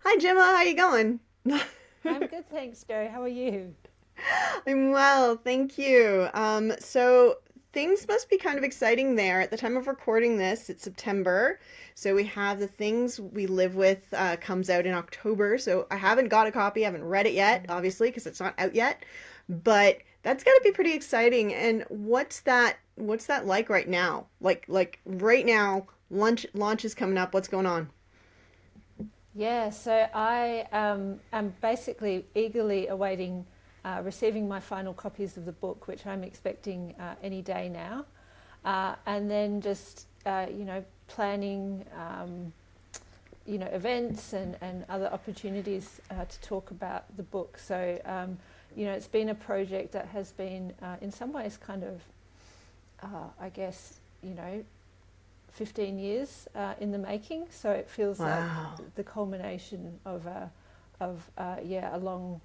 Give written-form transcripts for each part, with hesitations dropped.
Hi Gemma, how you going? I'm good, thanks, Joe. How are you? I'm well, thank you. So things must be kind of exciting there. At the time of recording this, it's September. So we have The Things We Live With comes out in October. So I haven't got a copy, haven't read it yet, obviously, because it's not out yet. But that's got to be pretty exciting. And what's that like right now? Like right now, launch is coming up. What's going on? Yeah, so I am basically eagerly awaiting receiving my final copies of the book, which I'm expecting any day now, and then just planning events and other opportunities to talk about the book. So it's been a project that has been in some ways kind of I guess 15 years in the making. So it feels like Wow. the culmination of a long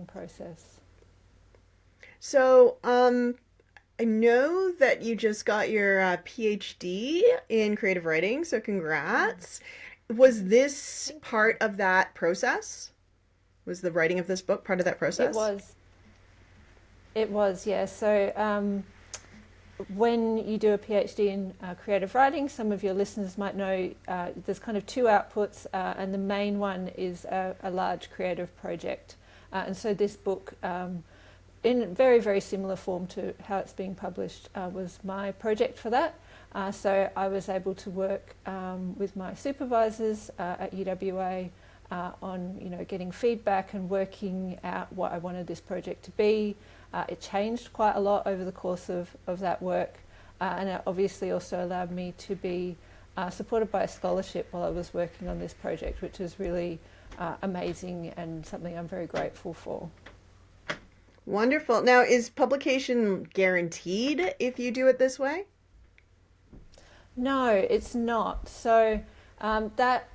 process. So, I know that you just got your PhD in creative writing, so congrats. Was this Thank you. part of that process? Was the writing of this book part of that It process? was, it was, yeah. So when you do a PhD in creative writing, some of your listeners might know there's kind of two outputs, and the main one is a large creative project. And so this book, in very, very similar form to how it's being published, was my project for that. So I was able to work with my supervisors at UWA on getting feedback and working out what I wanted this project to be. It changed quite a lot over the course of that work, and it obviously also allowed me to be supported by a scholarship while I was working on this project, which is really amazing and something I'm very grateful for. Wonderful. Now, is publication guaranteed if you do it this way? No, it's not. So that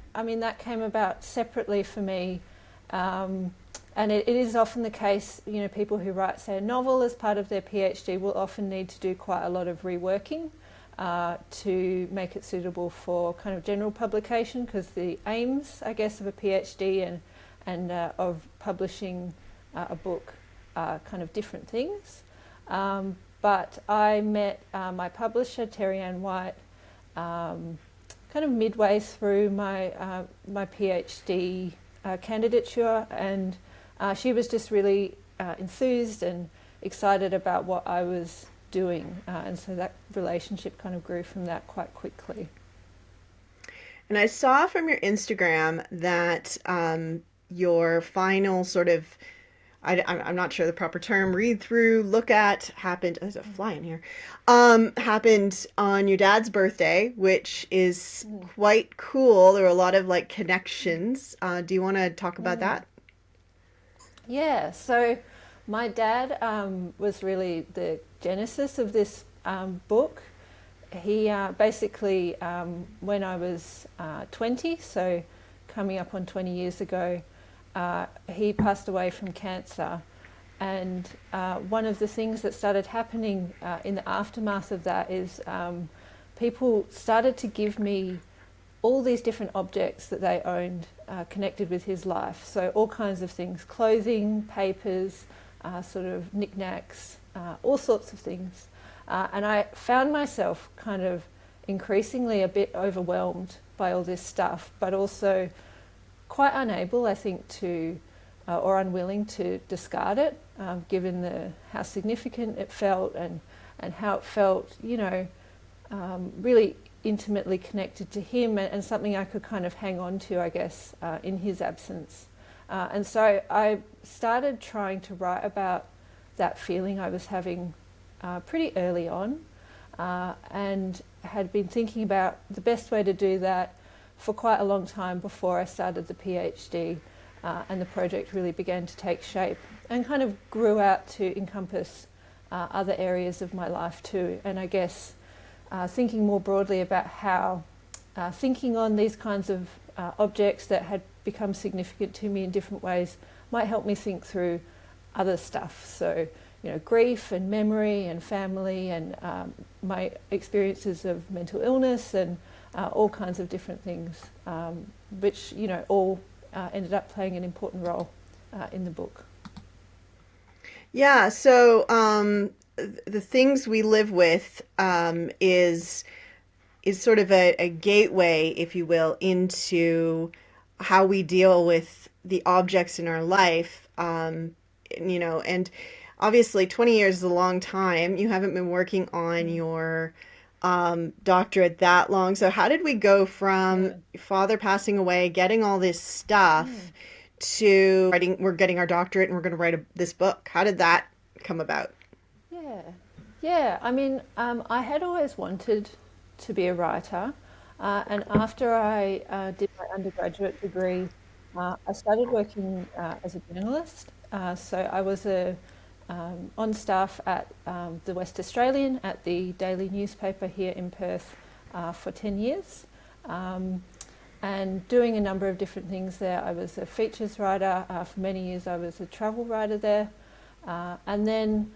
came about separately for me, um, and it is often the case. People who write, say, a novel as part of their PhD will often need to do quite a lot of reworking to make it suitable for kind of general publication, because the aims, I guess, of a PhD and of publishing a book are kind of different things. But I met my publisher, Terry Ann White, um, kind of midway through my PhD candidature, and she was just really enthused and excited about what I was doing, and so that relationship kind of grew from that quite quickly. And I saw from your Instagram that your final sort of I'm not sure the proper term, read through, look at, happened. There's a fly in here. Happened on your dad's birthday, which is Mm. quite cool. There were a lot of like connections. Do you want to talk about Mm. that? Yeah, so my dad was really the genesis of this book. He basically, when I was 20, so coming up on 20 years ago, he passed away from cancer. And one of the things that started happening in the aftermath of that is people started to give me all these different objects that they owned connected with his life. So all kinds of things, clothing, papers, sort of knickknacks, all sorts of things. And I found myself kind of increasingly a bit overwhelmed by all this stuff, but also quite unable, I think, to or unwilling to discard it, given how significant it felt and how it felt, really intimately connected to him, and something I could kind of hang on to, I guess, in his absence. And so I started trying to write about that feeling I was having pretty early on, and had been thinking about the best way to do that for quite a long time before I started the PhD, and the project really began to take shape and kind of grew out to encompass other areas of my life too. And I guess thinking more broadly about how thinking on these kinds of objects that had become significant to me in different ways might help me think through other stuff. So, grief and memory and family and my experiences of mental illness and all kinds of different things, which, all ended up playing an important role in the book. Yeah, so the things we live with is sort of a gateway, if you will, into how we deal with the objects in our life. And obviously 20 years is a long time. You haven't been working on Mm. your doctorate that long. So how did we go from No. your father passing away, getting all this Mm. stuff, to writing, we're getting our doctorate and we're going to write this book? How did that come about? Yeah, yeah. I mean, I had always wanted to be a writer, and after I did my undergraduate degree, I started working as a journalist. So I was on staff at the West Australian, at the daily newspaper here in Perth, for 10 years. Um, and doing a number of different things there. I was a features writer. For many years, I was a travel writer there. And then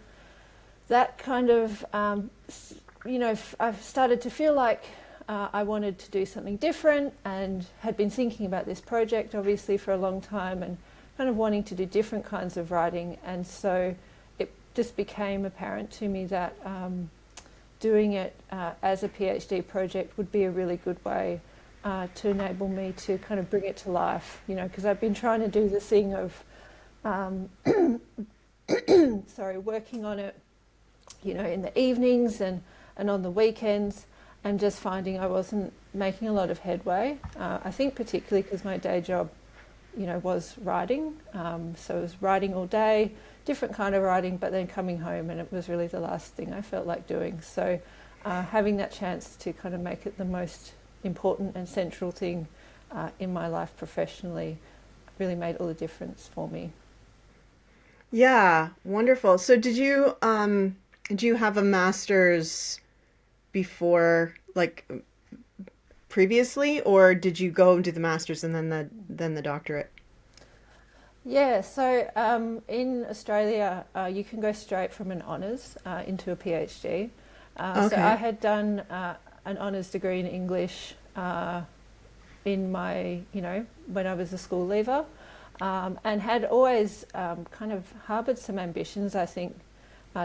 that kind of, I've started to feel like I wanted to do something different, and had been thinking about this project obviously for a long time, and kind of wanting to do different kinds of writing. And so it just became apparent to me that doing it as a PhD project would be a really good way to enable me to kind of bring it to life, because I've been trying to do the thing of um, working on it, in the evenings and on the weekends, and just finding I wasn't making a lot of headway. I think particularly because my day job, was writing. So I was writing all day, different kind of writing, but then coming home, and it was really the last thing I felt like doing. So having that chance to kind of make it the most important and central thing in my life professionally really made all the difference for me. Yeah, wonderful. So did you have a master's before, like previously, or did you go and do the master's and then the doctorate? Yeah, so in Australia, you can go straight from an honours into a PhD. So I Okay. had done an honours degree in English in my, when I was a school leaver, and had always kind of harboured some ambitions, I think,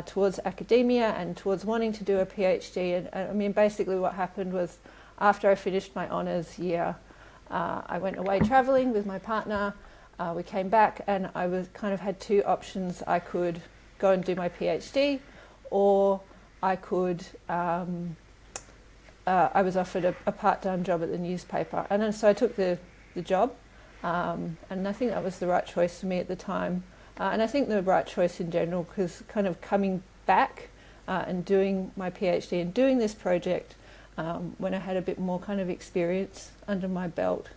towards academia and towards wanting to do a PhD. And I mean, basically what happened was after I finished my honours year, I went away travelling with my partner. We came back, and I was kind of had two options. I could go and do my PhD, or I could. I was offered a part-time job at the newspaper, and then, so I took the job, and I think that was the right choice for me at the time. And I think the right choice in general, because kind of coming back and doing my PhD and doing this project when I had a bit more kind of experience under my belt,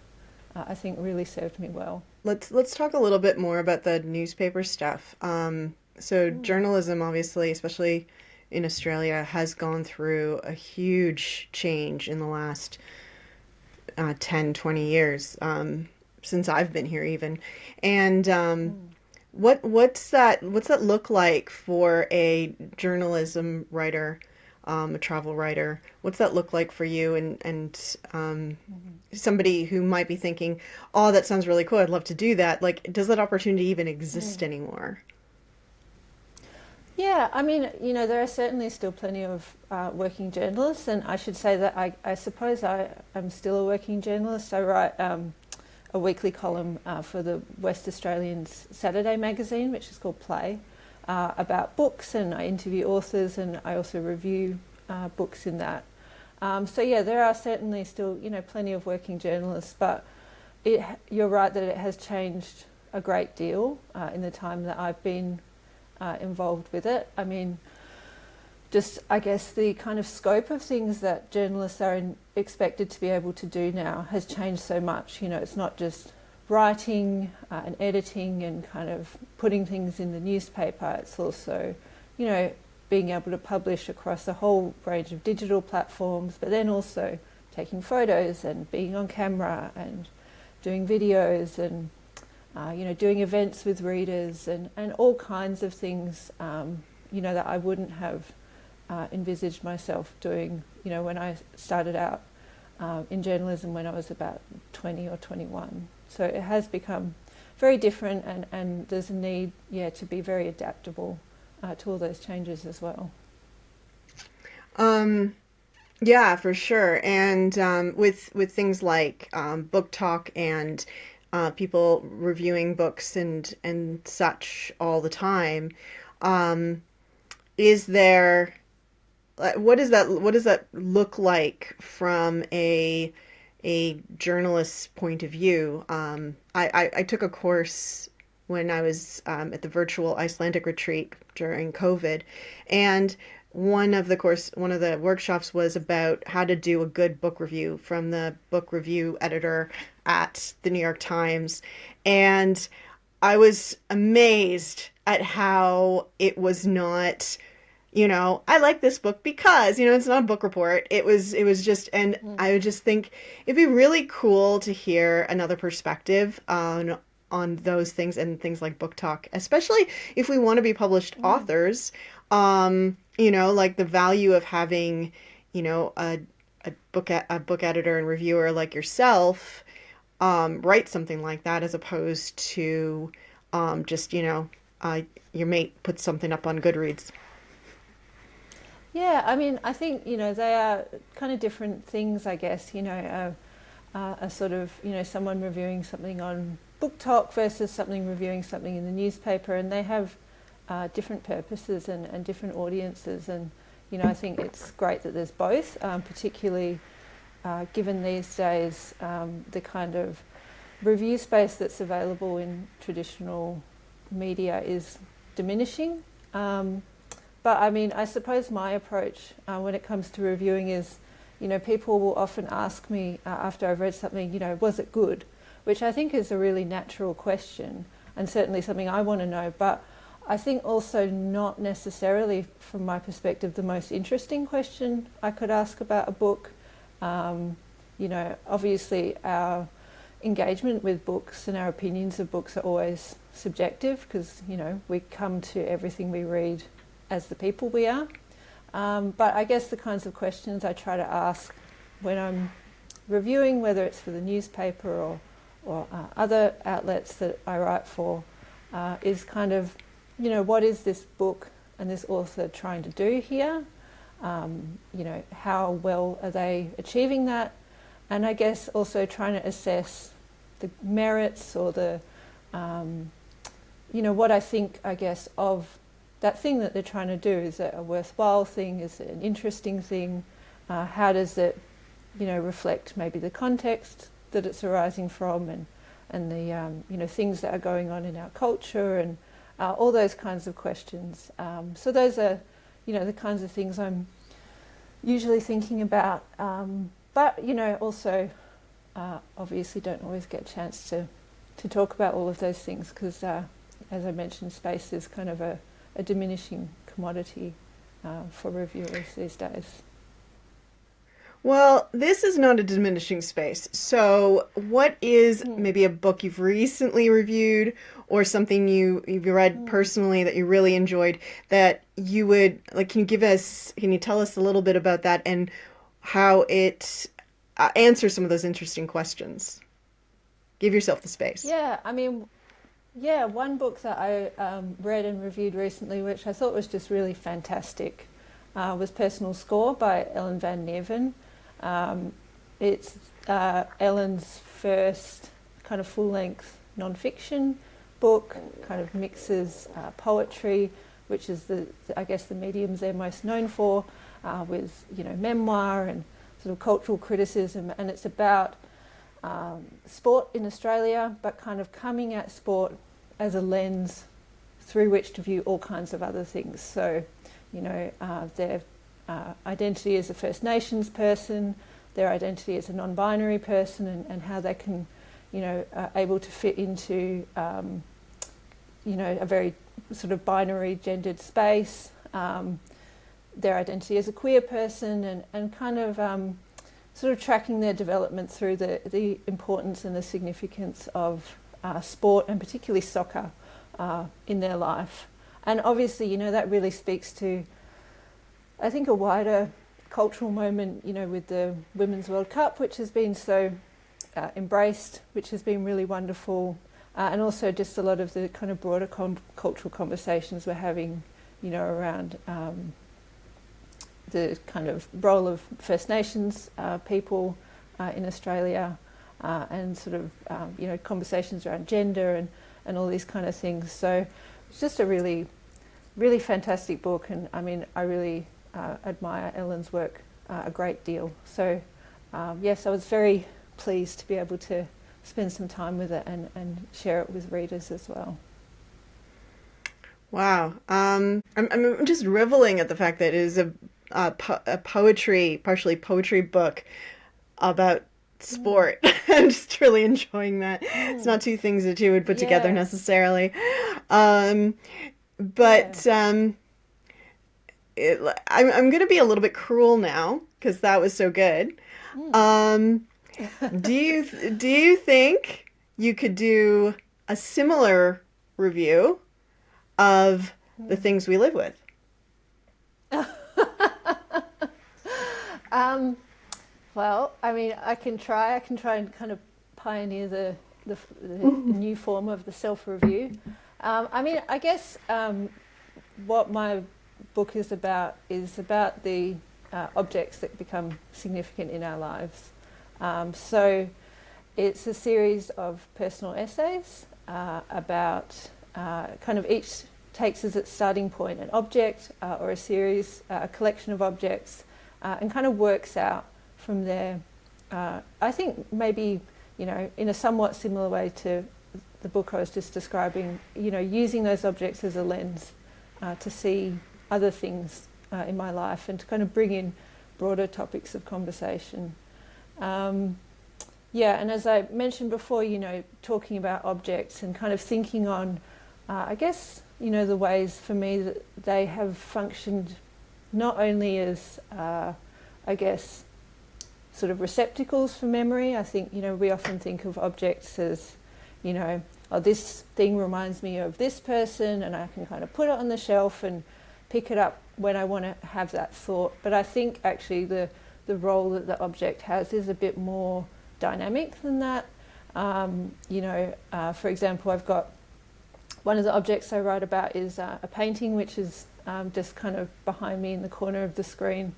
I think really served me well. Let's talk a little bit more about the newspaper stuff. So Mm. journalism, obviously, especially in Australia, has gone through a huge change in the last 10, 20 years, since I've been here even. And Mm. what's that look like for a journalism writer, a travel writer? What's that look like for you and Mhm. somebody who might be thinking, "Oh, that sounds really cool. I'd love to do that." Like, does that opportunity even exist Mm. anymore? Yeah, I mean, there are certainly still plenty of working journalists, and I should say that I suppose I am still a working journalist. I write a weekly column for the West Australian's Saturday magazine, which is called Play, about books, and I interview authors, and I also review books in that. So yeah, there are certainly still, plenty of working journalists, but you're right that it has changed a great deal in the time that I've been involved with it. I mean, just I guess the kind of scope of things that journalists are expected to be able to do now has changed so much. It's not just writing and editing and kind of putting things in the newspaper. It's also, you know, being able to publish across a whole range of digital platforms, but then also taking photos and being on camera and doing videos and doing events with readers and all kinds of things, that I wouldn't have envisaged myself doing, when I started out in journalism when I was about 20 or 21. So it has become very different, and there's a need, to be very adaptable to all those changes as well. Um, yeah, for sure. And with things like book talk and people reviewing books and such all the time, um, is there what does that look like from a journalist's point of view? I took a course when I was at the virtual Icelandic retreat during COVID, and one of the workshops was about how to do a good book review from the book review editor at the New York Times, and I was amazed at how it was not, I like this book because, it's not a book report. It was just, and I would just think it'd be really cool to hear another perspective on those things and things like book talk, especially if we want to be published authors. Like the value of having, a book editor and reviewer like yourself write something like that, as opposed to just, your mate puts something up on Goodreads. Yeah, I mean, I think, they are kind of different things, I guess, a sort of, someone reviewing something on Book Talk versus something reviewing something in the newspaper, and they have different purposes and different audiences. And, I think it's great that there's both, particularly given these days the kind of review space that's available in traditional media is diminishing. But I mean, I suppose my approach when it comes to reviewing is, people will often ask me after I've read something, was it good? Which I think is a really natural question, and certainly something I want to know. But I think also not necessarily, from my perspective, the most interesting question I could ask about a book. Obviously our engagement with books and our opinions of books are always subjective, because, we come to everything we read as the people we are. But I guess the kinds of questions I try to ask when I'm reviewing, whether it's for the newspaper or other outlets that I write for, is kind of, what is this book and this author trying to do here? How well are they achieving that? And I guess also trying to assess the merits or the, what I think, I guess, of that thing that they're trying to do. Is it a worthwhile thing? Is it an interesting thing? How does it, reflect maybe the context that it's arising from, and the, things that are going on in our culture, and all those kinds of questions. So those are, the kinds of things I'm usually thinking about. But, also obviously don't always get a chance to talk about all of those things, because, as I mentioned, space is kind of a diminishing commodity for reviewers these days. Well, this is not a diminishing space. So, what is maybe a book you've recently reviewed, or something you've read personally that you really enjoyed, that you would like? Can you tell us a little bit about that and how it answers some of those interesting questions? Give yourself the space. Yeah, I mean, one book that I read and reviewed recently, which I thought was just really fantastic, was Personal Score by Ellen van Neerven. It's Ellen's first kind of full-length non-fiction book, kind of mixes poetry, which is I guess the mediums they're most known for, with memoir and sort of cultural criticism, and it's about sport in Australia, but kind of coming at sport as a lens through which to view all kinds of other things. So, their identity as a First Nations person, their identity as a non-binary person, and how they can, are able to fit into, a very sort of binary gendered space, their identity as a queer person, and kind of sort of tracking their development through the importance and the significance of sport, and particularly soccer, in their life. And obviously, that really speaks to, I think, a wider cultural moment, with the Women's World Cup, which has been so embraced, which has been really wonderful, and also just a lot of the kind of broader cultural conversations we're having, around the kind of role of First Nations people in Australia, and sort of conversations around gender and all these kind of things. So it's just a really, really fantastic book, and I mean, I really admire Ellen's work a great deal. So yes, I was very pleased to be able to spend some time with it and share it with readers as well. Wow. I'm just reveling at the fact that it is a poetry, partially poetry book about Mm. sport. I'm just really enjoying that. It's Mm. not two things that you would put together Yeah, necessarily. Um, yeah. but I'm going to be a little bit cruel now because that was so good. Mm. Um, do you think you could do a similar review of the Mm. things we live with? Um, well, I mean, I can try. I can try and kind of pioneer the new form of the self-review. I mean, I guess what my book is about the objects that become significant in our lives. So it's a series of personal essays about kind of each takes as its starting point an object or a series, a collection of objects, and kind of works out from there. I think maybe, in a somewhat similar way to the book I was just describing, using those objects as a lens to see other things in my life and to kind of bring in broader topics of conversation. Yeah, and as I mentioned before, talking about objects and kind of thinking on, I guess, the ways for me that they have functioned not only as, I guess, sort of receptacles for memory. I think, we often think of objects as, oh, this thing reminds me of this person, and I can kind of put it on the shelf and pick it up when I want to have that thought. But I think actually the role that the object has is a bit more dynamic than that. For example, I've got one of the objects I write about is a painting which is just kind of behind me in the corner of the screen,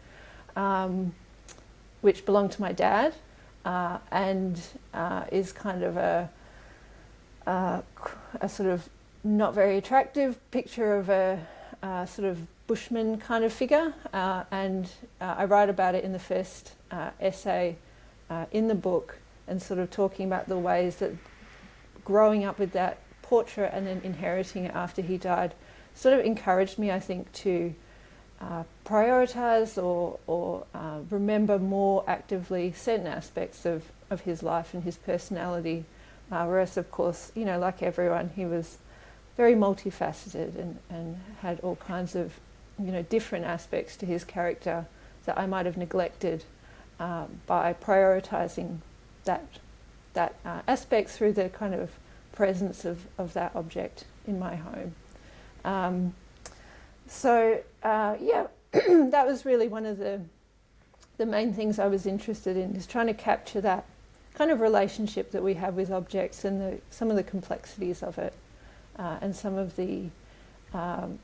which belonged to my dad, and is kind of a sort of not very attractive picture of a sort of bushman kind of figure, and I write about it in the first essay in the book, and sort of talking about the ways that growing up with that portrait and then inheriting it after he died sort of encouraged me, I think, to prioritise or remember more actively certain aspects of his life and his personality, whereas of course, like everyone, he was very multifaceted and had all kinds of different aspects to his character that I might have neglected by prioritising that aspect through the kind of presence of that object in my home. Yeah, that was really one of the main things I was interested in, is trying to capture that kind of relationship that we have with objects and some of the complexities of it, and some of the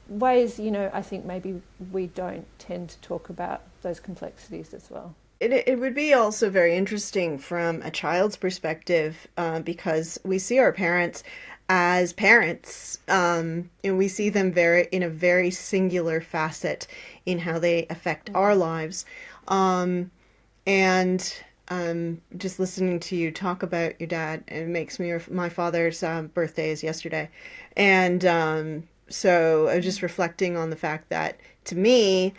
ways, I think maybe we don't tend to talk about those complexities as well. It would be also very interesting from a child's perspective, because we see our parents as parents, and we see them in a very singular facet in how they affect our Mm. lives. Um, and just listening to you talk about your dad, it makes me, my father's birthday is yesterday. And so I was just Mm. reflecting on the fact that to me,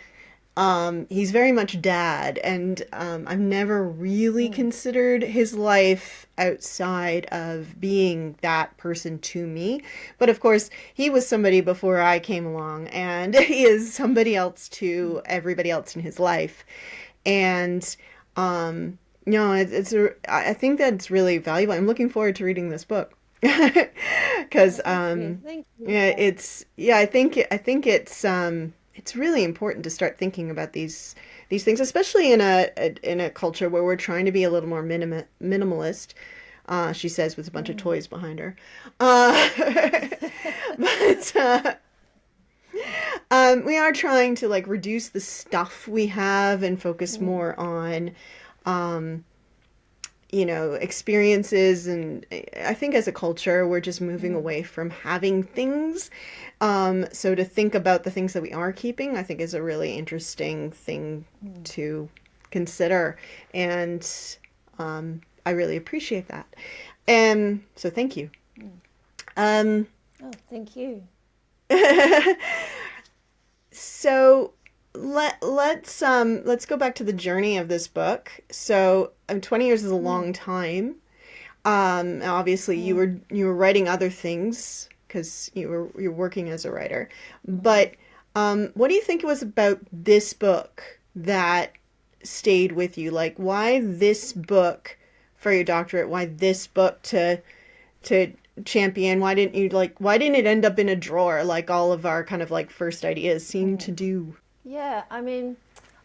he's very much dad, and I've never really Mm. considered his life outside of being that person to me. But of course, he was somebody before I came along, and he is somebody else to everybody else in his life. And um, I think that's really valuable. I'm looking forward to reading this book because Oh, thank you. Thank you. yeah, I think it's really important to start thinking about these these things, especially in a culture where we're trying to be a little more minimalist. She says with a bunch of Mm. toys behind her. Uh, but we are trying to like reduce the stuff we have and focus Mm. more on um, experiences. And I think as a culture, we're just moving Mm. away from having things. So to think about the things that we are keeping, I think is a really interesting thing Mm. to consider. And I really appreciate that. And so thank you. Mm. Um, Oh, thank you. so let's go back to the journey of this book. So 20 years is a Mm. long time. Obviously Mm. you were writing other things because you're working as a writer. Mm. But what do you think it was about this book that stayed with you? Like why this book for your doctorate? Why this book to champion? Why didn't it end up in a drawer like all of our kind of like first ideas seem to Mm. do? Yeah, I mean,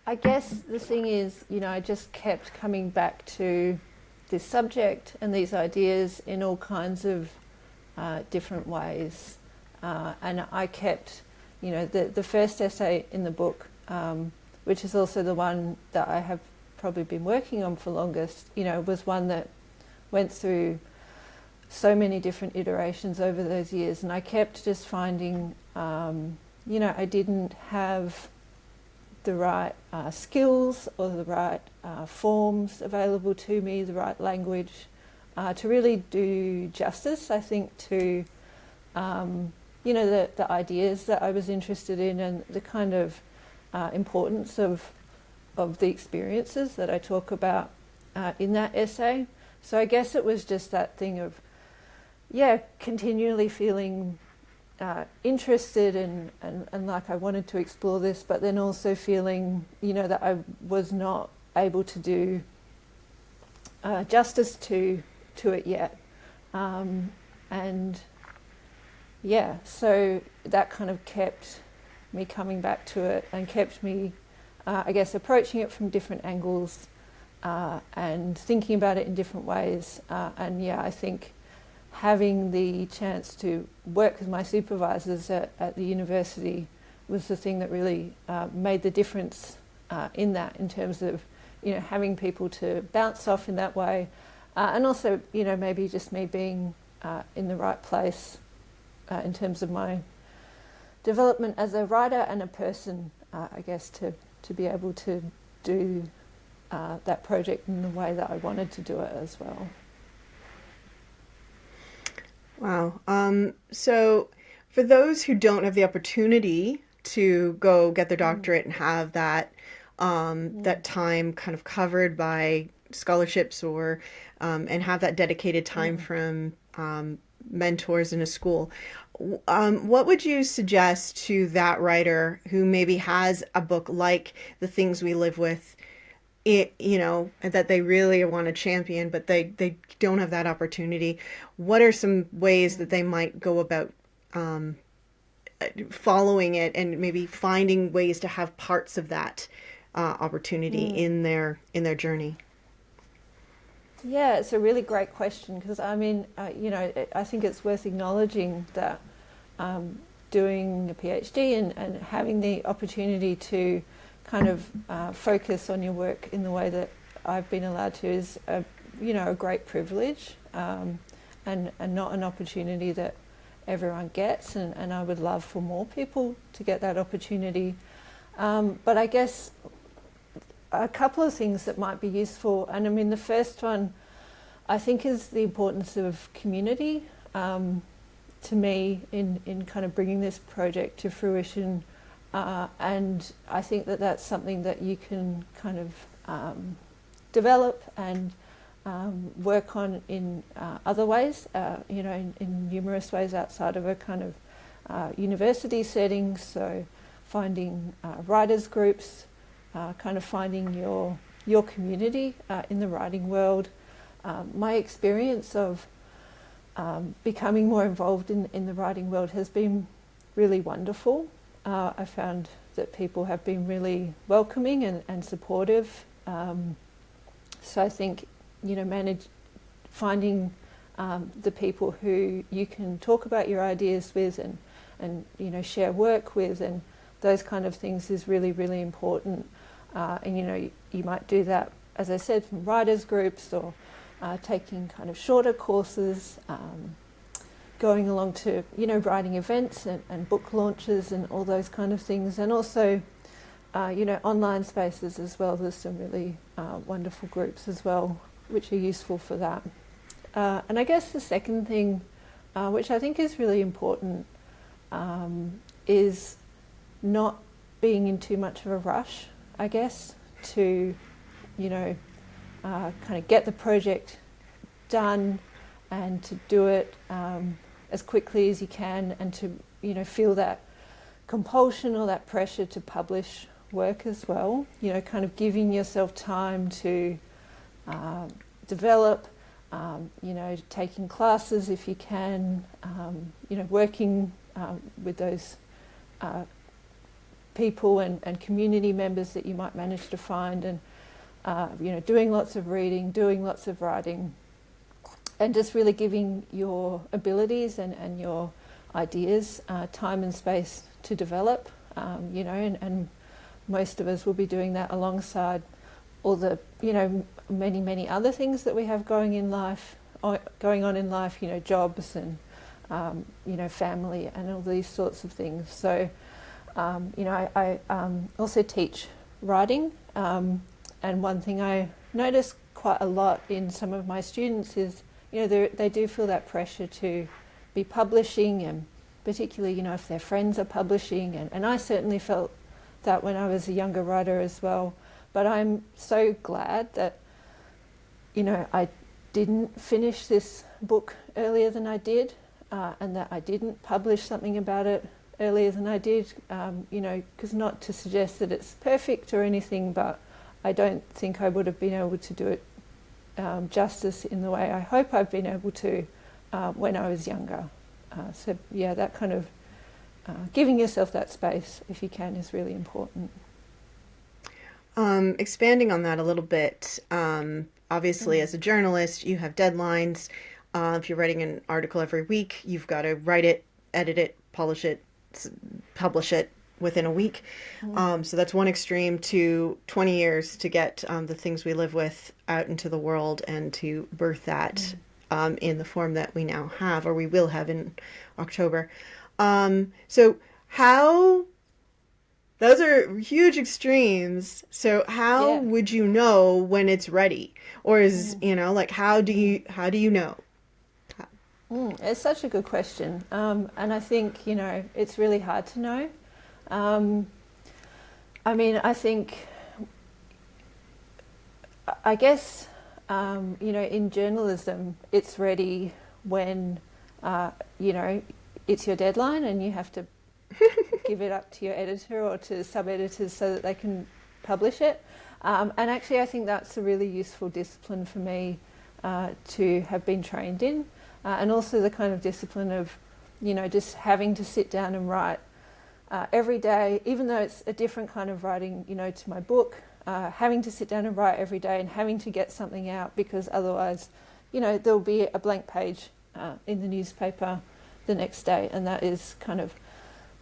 I guess the thing is, I just kept coming back to this subject and these ideas in all kinds of different ways. And I kept, the first essay in the book, which is also the one that I have probably been working on for longest, was one that went through so many different iterations over those years. And I kept just finding, I didn't have the right skills or the right forms available to me, the right language to really do justice, I think, to the ideas that I was interested in and the kind of importance of the experiences that I talk about in that essay. So I guess it was just that thing of, continually feeling interested and like I wanted to explore this, but then also feeling, that I was not able to do justice to it yet. And so that kind of kept me coming back to it and kept me, I guess, approaching it from different angles and thinking about it in different ways. I think having the chance to work with my supervisors at the university was the thing that really made the difference in that, in terms of, having people to bounce off in that way. And also, maybe just me being in the right place in terms of my development as a writer and a person, I guess, to be able to do that project in the way that I wanted to do it as well. Wow. So for those who don't have the opportunity to go get their Mm. doctorate and have that Mm. that time kind of covered by scholarships or and have that dedicated time Mm. from mentors in a school, what would you suggest to that writer who maybe has a book like The Things We Live With, that they really want to champion, but they don't have that opportunity? What are some ways that Mm. they might go about um, following it and maybe finding ways to have parts of that opportunity Mm. in their journey? Yeah, it's a really great question because I mean, I think it's worth acknowledging that doing a PhD and having the opportunity to kind of focus on your work in the way that I've been allowed to is a great privilege and not an opportunity that everyone gets, and I would love for more people to get that opportunity. But I guess a couple of things that might be useful, and I mean the first one I think is the importance of community to me in kind of bringing this project to fruition, and I think that that's something that you can kind of develop and work on in other ways, in numerous ways outside of a kind of university setting. So finding writers groups, kind of finding your community in the writing world. My experience of becoming more involved in the writing world has been really wonderful. I found that people have been really welcoming and supportive. So I think, finding the people who you can talk about your ideas with and share work with and those kind of things is really, really important. And you might do that, as I said, from writers groups or taking kind of shorter courses, going along to writing events and book launches and all those kind of things, and also online spaces as well. There's some really wonderful groups as well which are useful for that. And I guess the second thing, which I think is really important, is not being in too much of a rush, I guess, to kind of get the project done and to do it as quickly as you can, and to feel that compulsion or that pressure to publish work as well. Kind of giving yourself time to develop, taking classes if you can, working with those people and community members that you might manage to find, and doing lots of reading, doing lots of writing, and just really giving your abilities and your ideas time and space to develop, and most of us will be doing that alongside all the many other things that we have going on in life, jobs and family and all these sorts of things. So I also teach writing, and one thing I notice quite a lot in some of my students is they do feel that pressure to be publishing, and particularly if their friends are publishing, and I certainly felt that when I was a younger writer as well. But I'm so glad that I didn't finish this book earlier than I did, and that I didn't publish something about it earlier than I did, because not to suggest that it's perfect or anything, but I don't think I would have been able to do it justice in the way I hope I've been able to when I was younger. So yeah, that kind of giving yourself that space, if you can, is really important. Expanding on that a little bit, obviously as a journalist, you have deadlines. If you're writing an article every week, you've got to write it, edit it, publish it within a week. So that's one extreme, to 20 years to get the things we live with out into the world and to birth that in the form that we now have, or we will have in October. So how... Those are huge extremes. So how would you know when it's ready? Or is, how do you know? It's such a good question. And I think, it's really hard to know. I guess, in journalism, it's ready when, it's your deadline and you have to give it up to your editor or to sub-editors so that they can publish it. And actually I think that's a really useful discipline for me to have been trained in. And also the kind of discipline of, just having to sit down and write every day, even though it's a different kind of writing, to my book, having to sit down and write every day and having to get something out, because otherwise, there'll be a blank page in the newspaper the next day, and that is kind of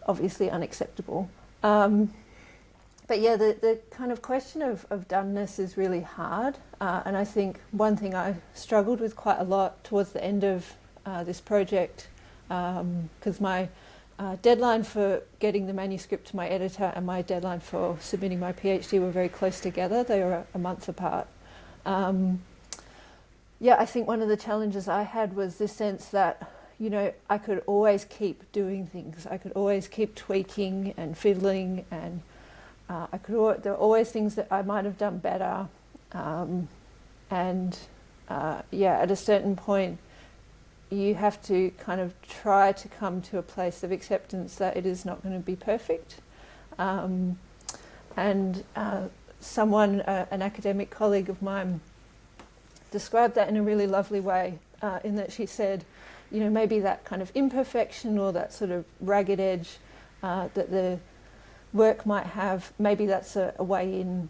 obviously unacceptable. But yeah, the kind of question of doneness is really hard. And I think one thing I struggled with quite a lot towards the end of this project, because my deadline for getting the manuscript to my editor and my deadline for submitting my PhD were very close together. They were a month apart. I think one of the challenges I had was this sense that I could always keep doing things. I could always keep tweaking and fiddling, and there were always things that I might have done better. At a certain point, you have to kind of try to come to a place of acceptance that it is not going to be perfect. Someone, an academic colleague of mine, described that in a really lovely way, in that she said, maybe that kind of imperfection or that sort of ragged edge that the work might have, maybe that's a way in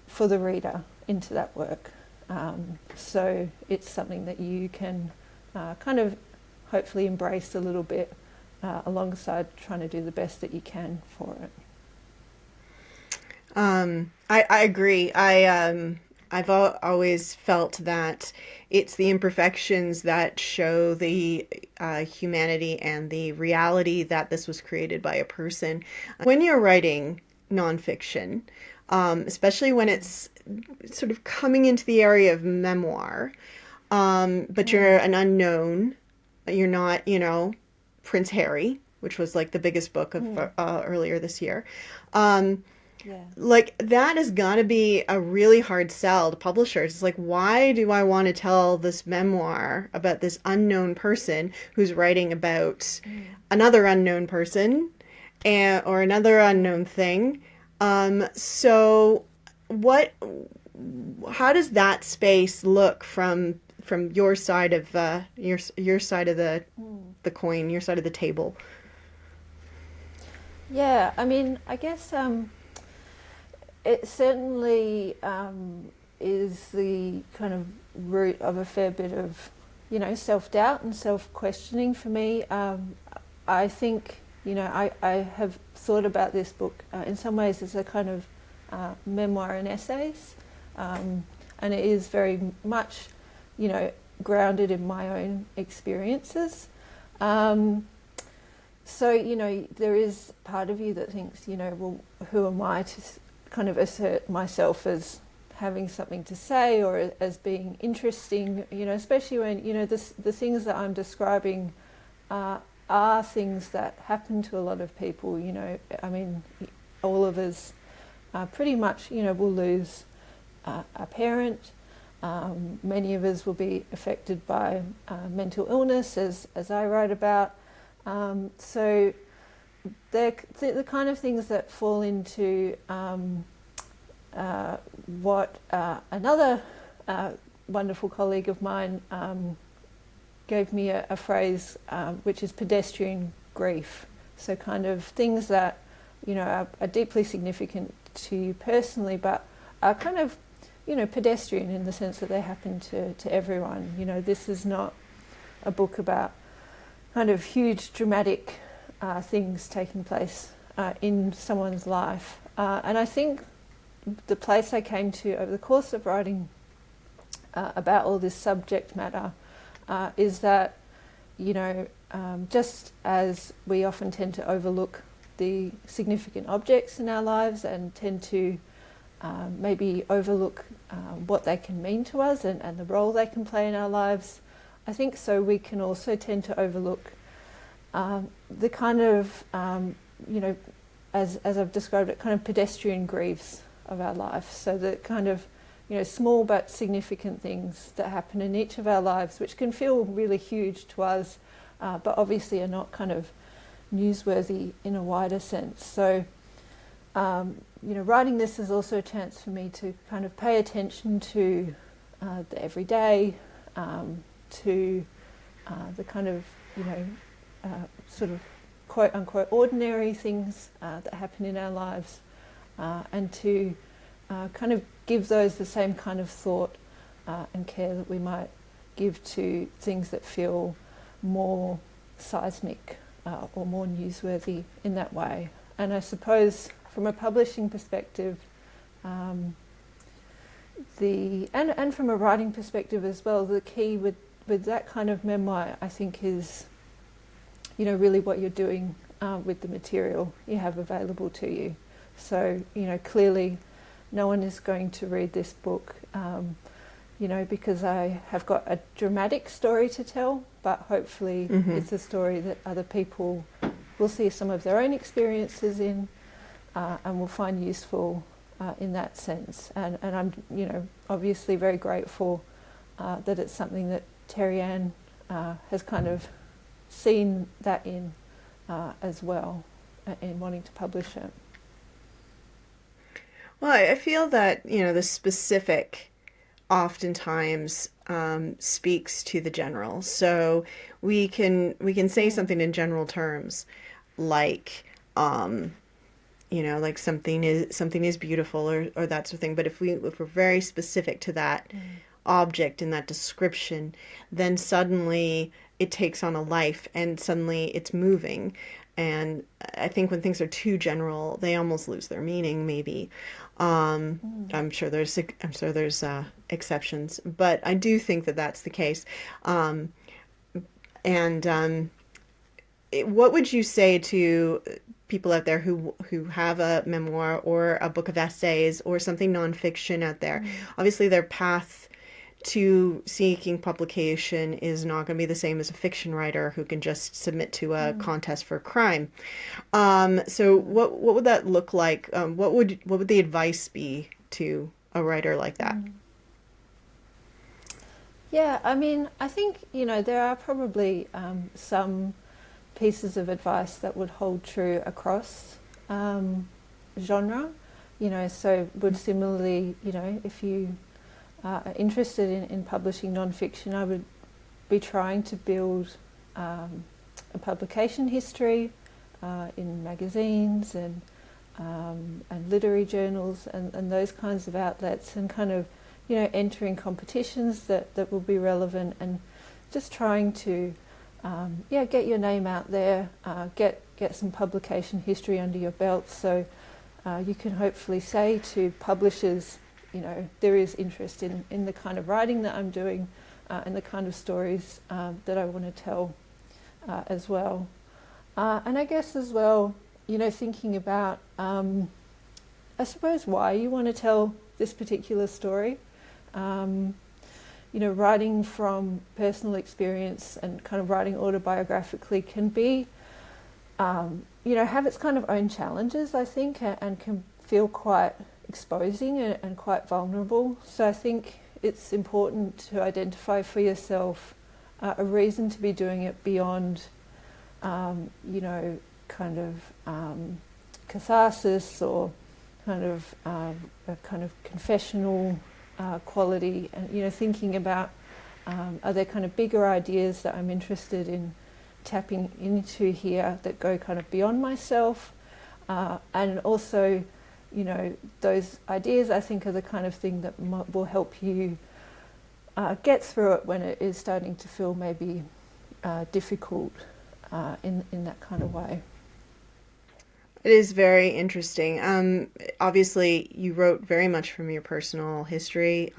for the reader into that work. So it's something that you can kind of hopefully embrace a little bit alongside trying to do the best that you can for it. I agree. I've always felt that it's the imperfections that show the humanity and the reality that this was created by a person. When you're writing nonfiction, especially when it's sort of coming into the area of memoir, but you're an unknown, you're not, Prince Harry, which was like the biggest book of earlier this year. Yeah. Like that is gonna be a really hard sell to publishers. It's like, why do I want to tell this memoir about this unknown person who's writing about another unknown person or another unknown thing? So what? How does that space look from your side of your side of the coin, your side of the table? Yeah, I mean, I guess it certainly is the kind of root of a fair bit of, self-doubt and self-questioning for me. I think, I have thought about this book in some ways as a kind of memoir-in-essays, and it is very much, grounded in my own experiences. So, there is part of you that thinks, well, who am I to kind of assert myself as having something to say or as being interesting, especially when, the things that I'm describing are things that happen to a lot of people, I mean, all of us pretty much, will lose a parent. Many of us will be affected by mental illness, as I write about. So they're the kind of things that fall into what another wonderful colleague of mine gave me a phrase which is pedestrian grief. So kind of things that are deeply significant to you personally, but are kind of pedestrian in the sense that they happen to everyone. This is not a book about kind of huge dramatic things taking place in someone's life. And I think the place I came to over the course of writing about all this subject matter is that, just as we often tend to overlook the significant objects in our lives and tend to maybe overlook what they can mean to us and the role they can play in our lives, I think so we can also tend to overlook the kind of, as I've described it, kind of pedestrian griefs of our life. So the kind of, small but significant things that happen in each of our lives, which can feel really huge to us, but obviously are not kind of newsworthy in a wider sense. So, writing this is also a chance for me to kind of pay attention to the everyday, to the kind of, sort of quote unquote ordinary things that happen in our lives, and to kind of give those the same kind of thought and care that we might give to things that feel more seismic or more newsworthy in that way. And I suppose from a publishing perspective, and from a writing perspective as well, the key with that kind of memoir, I think, is, really what you're doing with the material you have available to you. So, clearly no one is going to read this book, because I have got a dramatic story to tell, but hopefully it's a story that other people will see some of their own experiences in and will find useful in that sense. And I'm, obviously very grateful that it's something that Terry Ann has kind of seen that in as well in wanting to publish it. Well, I feel that, the specific oftentimes speaks to the general. So we can say something in general terms, like like something is beautiful, or that sort of thing. But if we're very specific to that object in that description, then suddenly it takes on a life and suddenly it's moving. And I think when things are too general, they almost lose their meaning, maybe. Um, I'm sure there's exceptions, but I do think that that's the case. Um, and what would you say to people out there who have a memoir or a book of essays or something nonfiction out there? Obviously, their path to seeking publication is not going to be the same as a fiction writer who can just submit to a contest for crime. So what would that look like? What would the advice be to a writer like that? Yeah, I mean, I think, there are probably some pieces of advice that would hold true across genre. So would similarly, if you are interested in publishing nonfiction, I would be trying to build a publication history in magazines and literary journals and those kinds of outlets, and kind of entering competitions that will be relevant, and just trying to get your name out there, get some publication history under your belt, so you can hopefully say to publishers, there is interest in the kind of writing that I'm doing and the kind of stories that I want to tell as well. And I guess as well, thinking about, I suppose, why you want to tell this particular story. Writing from personal experience and kind of writing autobiographically can be, have its kind of own challenges, I think, and can feel quite exposing and quite vulnerable. So I think it's important to identify for yourself a reason to be doing it beyond, kind of catharsis or kind of a kind of confessional quality, and thinking about are there kind of bigger ideas that I'm interested in tapping into here that go kind of beyond myself, and also those ideas I think are the kind of thing that will help you get through it when it is starting to feel maybe difficult in that kind of way. It is very interesting. Obviously, you wrote very much from your personal history.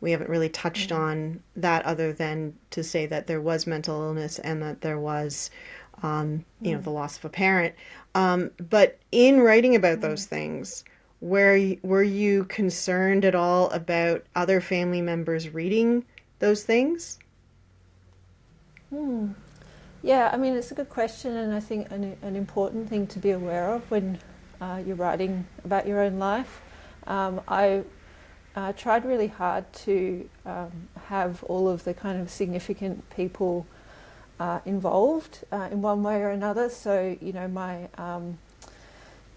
We haven't really touched on that other than to say that there was mental illness and that there was, the loss of a parent. But in writing about those things, were you concerned at all about other family members reading those things? Yeah, I mean, it's a good question, and I think an important thing to be aware of when you're writing about your own life. I tried really hard to have all of the kind of significant people involved in one way or another. So,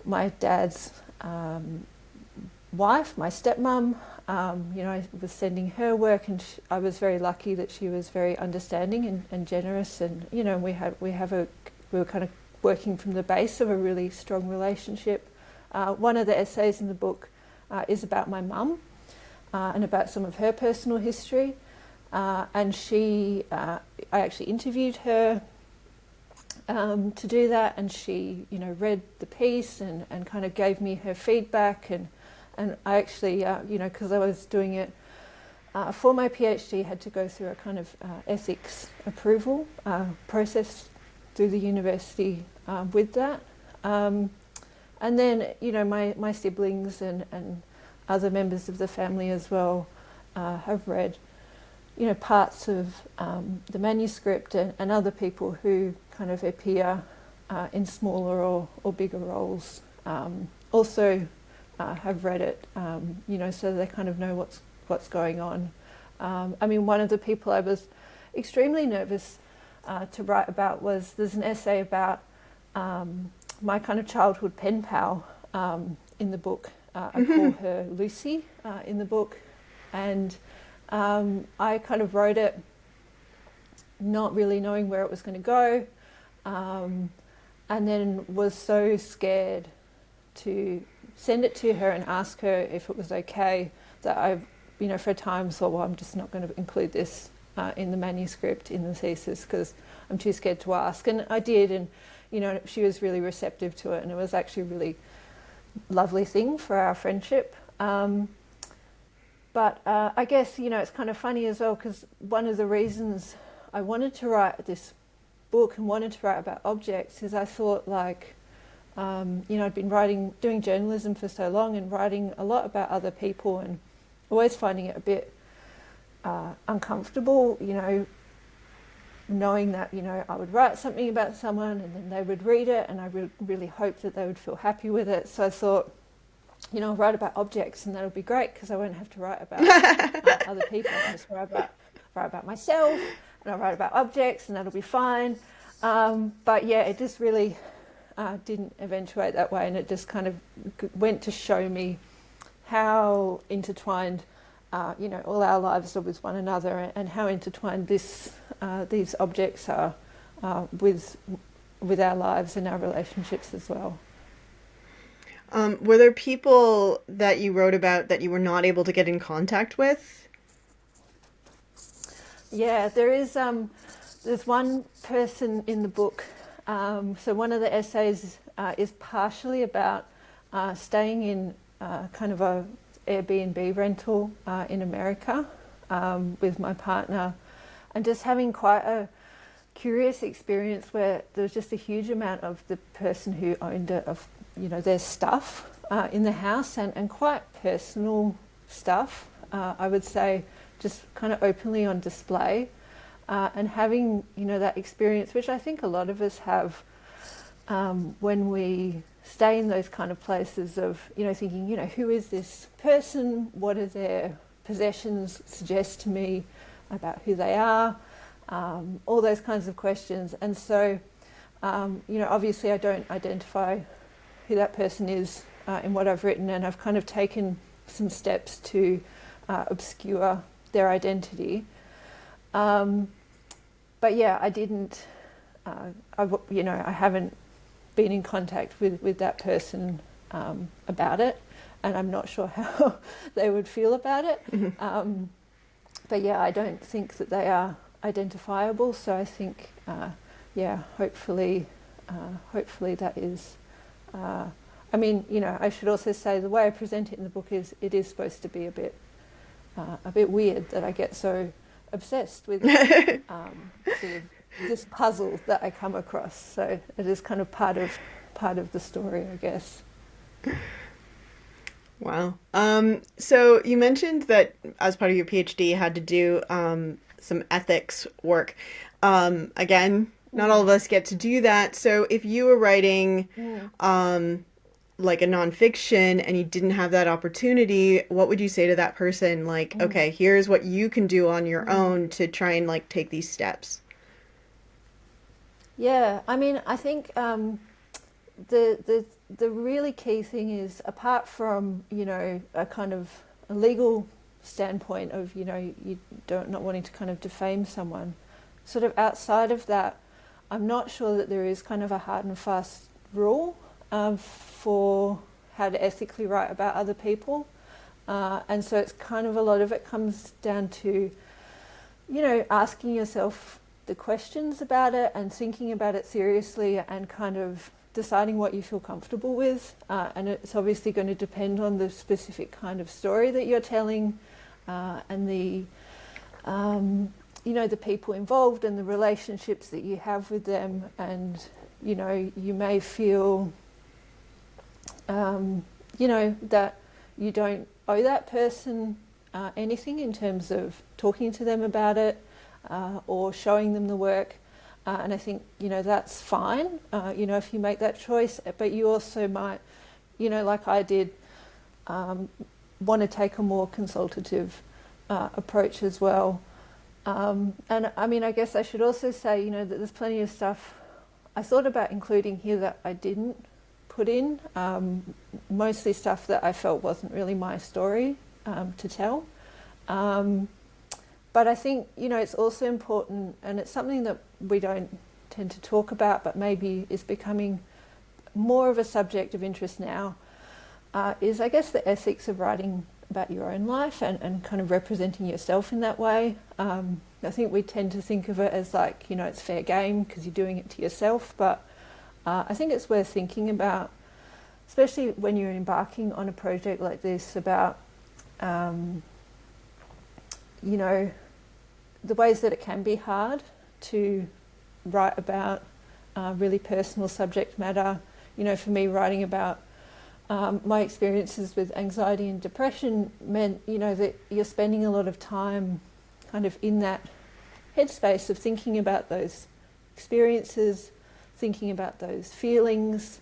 my dad's wife, my stepmom, I was sending her work, and I was very lucky that she was very understanding and generous, and we were kind of working from the base of a really strong relationship. One of the essays in the book is about my mum and about some of her personal history, and I actually interviewed her to do that, and she read the piece and kind of gave me her feedback, and I actually, because I was doing it for my PhD, had to go through a kind of ethics approval process through the university with that. And then, my siblings and other members of the family as well have read, parts of the manuscript, and other people who kind of appear in smaller or bigger roles also have read it, so they kind of know what's going on. I mean, one of the people I was extremely nervous to write about there's an essay about my kind of childhood pen pal in the book. I call her Lucy in the book, and I kind of wrote it not really knowing where it was going to go, and then was so scared to send it to her and ask her if it was okay that I, for a time thought, well, I'm just not going to include this in the manuscript, in the thesis, because I'm too scared to ask. And I did, and she was really receptive to it, and it was actually a really lovely thing for our friendship. But I guess, it's kind of funny as well, because one of the reasons I wanted to write this book and wanted to write about objects is I thought, like, I'd been doing journalism for so long and writing a lot about other people, and always finding it a bit uncomfortable, knowing that, I would write something about someone and then they would read it, and I would really hope that they would feel happy with it. So I thought, I'll write about objects, and that'll be great because I won't have to write about other people. I'll just write about myself, and I'll write about objects, and that'll be fine. But yeah, it just really didn't eventuate that way, and it just kind of went to show me how intertwined all our lives are with one another, and how intertwined these objects are with our lives and our relationships as well. Were there people that you wrote about that you were not able to get in contact with? Yeah, there's one person in the book. So one of the essays is partially about staying in kind of a Airbnb rental in America with my partner, and just having quite a curious experience where there was just a huge amount of the person who owned it, of their stuff in the house, and quite personal stuff, I would say, just kind of openly on display, and having that experience, which I think a lot of us have when we stay in those kind of places of thinking, who is this person, what do their possessions suggest to me about who they are, all those kinds of questions. And so obviously I don't identify who that person is in what I've written, and I've kind of taken some steps to obscure their identity. But yeah, I didn't, I haven't been in contact with that person about it, and I'm not sure how they would feel about it. Mm-hmm. But yeah, I don't think that they are identifiable. So I think, hopefully that is. I should also say the way I present it in the book is it is supposed to be a bit weird that I get so obsessed with sort of this puzzle that I come across. So it is kind of part of the story, I guess. Wow. So you mentioned that as part of your PhD you had to do some ethics work. Again, not all of us get to do that. So if you were writing like a nonfiction and you didn't have that opportunity, what would you say to that person? Like, okay, here's what you can do on your own to try and like take these steps. Yeah, I think the really key thing is, apart from a kind of a legal standpoint of you not wanting to kind of defame someone, sort of outside of that, I'm not sure that there is kind of a hard and fast rule for how to ethically write about other people, and so it's kind of, a lot of it comes down to asking yourself the questions about it and thinking about it seriously, and kind of deciding what you feel comfortable with, and it's obviously going to depend on the specific kind of story that you're telling, and the the people involved and the relationships that you have with them. And you may feel that you don't owe that person anything in terms of talking to them about it or showing them the work. And I think, that's fine, if you make that choice. But you also might, like I did, want to take a more consultative approach as well. And I guess I should also say, that there's plenty of stuff I thought about including here that I didn't put in, mostly stuff that I felt wasn't really my story to tell. But I think, it's also important, and it's something that we don't tend to talk about, but maybe is becoming more of a subject of interest now, is, I guess, the ethics of writing about your own life and kind of representing yourself in that way. I think we tend to think of it as like, it's fair game because you're doing it to yourself, but I think it's worth thinking about, especially when you're embarking on a project like this, about, the ways that it can be hard to write about really personal subject matter. For me, writing about my experiences with anxiety and depression meant, that you're spending a lot of time kind of in that headspace of thinking about those experiences, thinking about those feelings,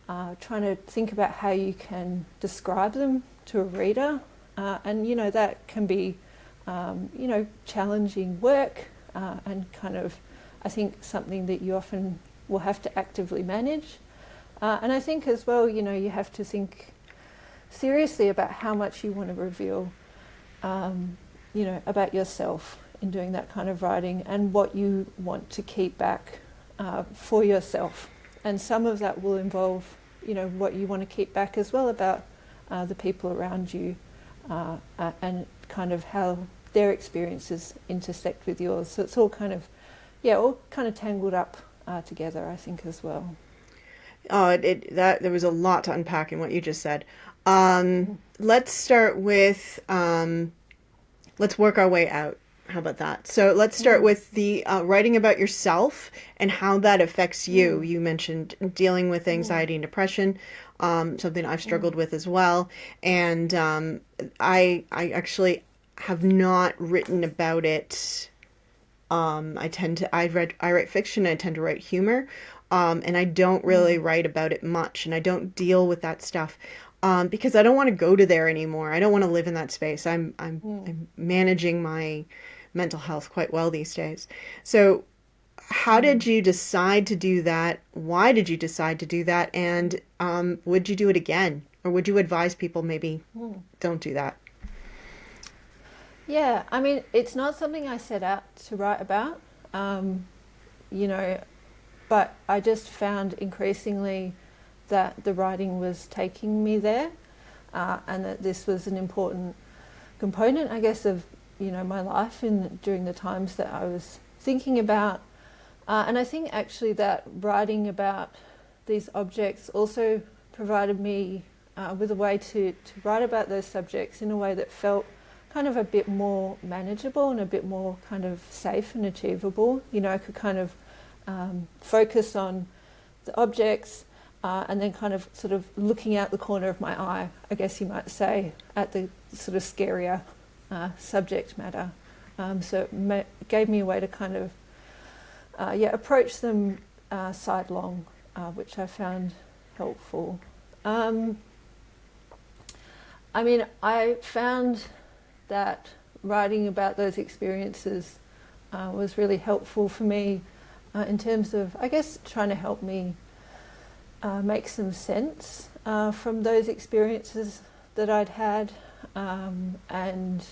trying to think about how you can describe them to a reader. And, that can be, challenging work and kind of, I think, something that you often will have to actively manage. And I think as well, you have to think seriously about how much you want to reveal, about yourself in doing that kind of writing and what you want to keep back for yourself. And some of that will involve, what you want to keep back as well about the people around you and kind of how their experiences intersect with yours. So it's all kind of, tangled up together, I think, as well. Oh, there was a lot to unpack in what you just said. Let's start with let's work our way out. How about that? So let's start with the writing about yourself and how that affects you. You mentioned dealing with anxiety and depression, something I've struggled with as well. And I actually have not written about it. I write fiction. I tend to write humor. And I don't really write about it much, and I don't deal with that stuff because I don't want to go to there anymore. I don't want to live in that space. I'm managing my mental health quite well these days. So, how did you decide to do that? Why did you decide to do that? And would you do it again, or would you advise people maybe don't do that? Yeah, I mean, it's not something I set out to write about. But I just found increasingly that the writing was taking me there, and that this was an important component, I guess, of my life during the times that I was thinking about. And I think actually that writing about these objects also provided me with a way to write about those subjects in a way that felt kind of a bit more manageable and a bit more kind of safe and achievable. I could kind of focus on the objects and then kind of sort of looking out the corner of my eye, I guess you might say, at the sort of scarier subject matter. So it gave me a way to kind of approach them sidelong, which I found helpful. I found that writing about those experiences was really helpful for me in terms of, I guess, trying to help me make some sense from those experiences that I'd had, and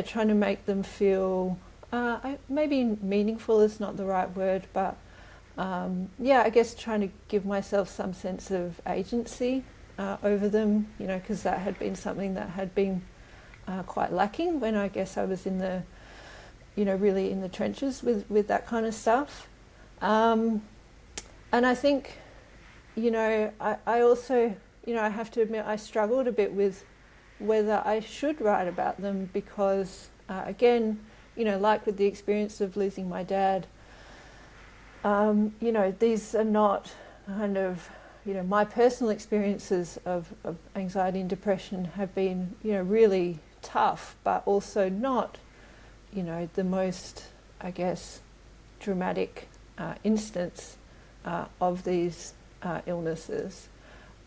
trying to make them feel maybe meaningful is not the right word, but I guess trying to give myself some sense of agency over them, because that had been something that had been quite lacking when I guess I was in the really in the trenches with that kind of stuff. And I think, I also, I have to admit I struggled a bit with whether I should write about them because, again, like with the experience of losing my dad, these are not kind of, my personal experiences of anxiety and depression have been, really tough, but also not the most, I guess, dramatic instance of these illnesses.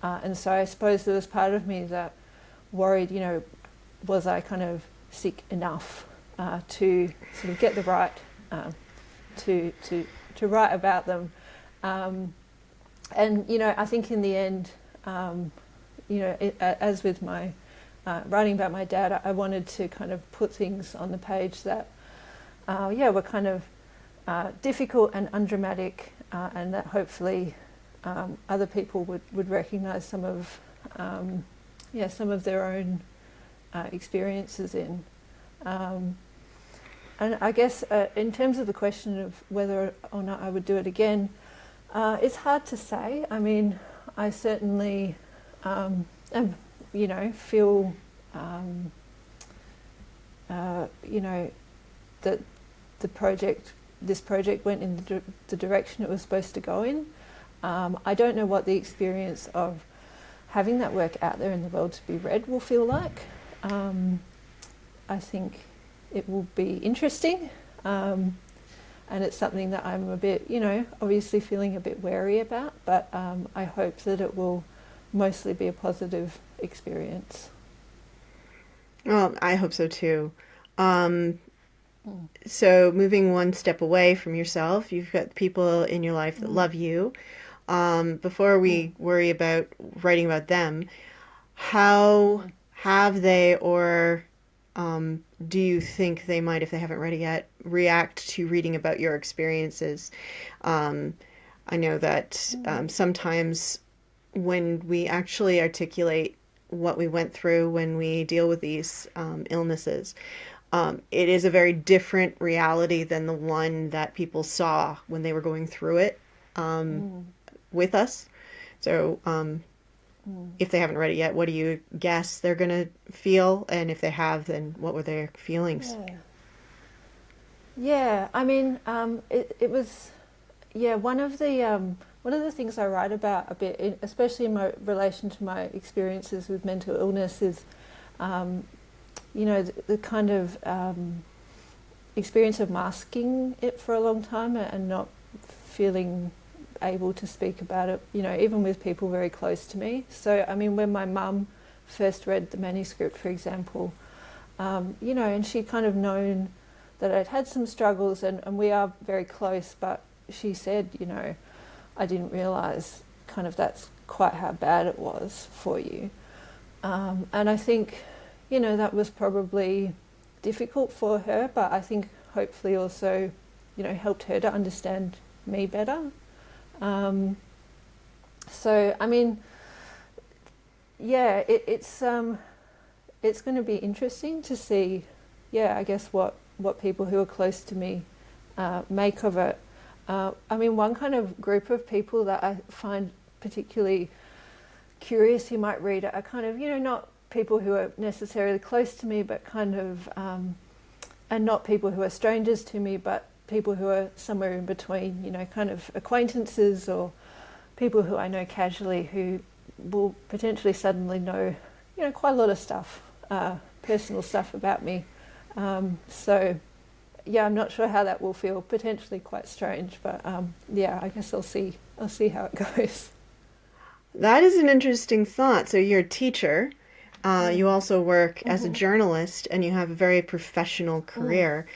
And so I suppose there was part of me that worried, was I kind of sick enough to sort of get the right to write about them. And, I think in the end, as with my writing about my dad, I wanted to kind of put things on the page that, were kind of difficult and undramatic, and that hopefully other people would recognise some of some of their own experiences in. And I guess in terms of the question of whether or not I would do it again, it's hard to say. I mean, I certainly feel that this project went in the direction it was supposed to go in. I don't know what the experience of having that work out there in the world to be read will feel like. I think it will be interesting, and it's something that I'm a bit, obviously feeling a bit wary about, but I hope that it will mostly be a positive experience. Well, I hope so too. So moving one step away from yourself, you've got people in your life that love you. Before we worry about writing about them, how have they, or do you think they might, if they haven't read it yet, react to reading about your experiences? I know that sometimes when we actually articulate what we went through when we deal with these illnesses, it is a very different reality than the one that people saw when they were going through it with us. So if they haven't read it yet, what do you guess they're going to feel? And if they have, then what were their feelings? Yeah, I mean, it was, one of the things I write about a bit, especially in my relation to my experiences with mental illness, is, the kind of experience of masking it for a long time and not feeling able to speak about it, even with people very close to me. So, I mean, when my mum first read the manuscript, for example, and she'd kind of known that I'd had some struggles, and we are very close, but she said, I didn't realise kind of that's quite how bad it was for you. And I think, that was probably difficult for her, but I think hopefully also, helped her to understand me better. So, I mean, it's going to be interesting to see, I guess what people who are close to me make of it. I mean, one kind of group of people that I find particularly curious who might read it are kind of, not people who are necessarily close to me, but kind of, and not people who are strangers to me, but people who are somewhere in between, kind of acquaintances or people who I know casually who will potentially suddenly know, quite a lot of stuff, personal stuff about me. So, I'm not sure how that will feel. Potentially quite strange, but I guess I'll see how it goes. That is an interesting thought. So you're a teacher. You also work as a journalist, and you have a very professional career.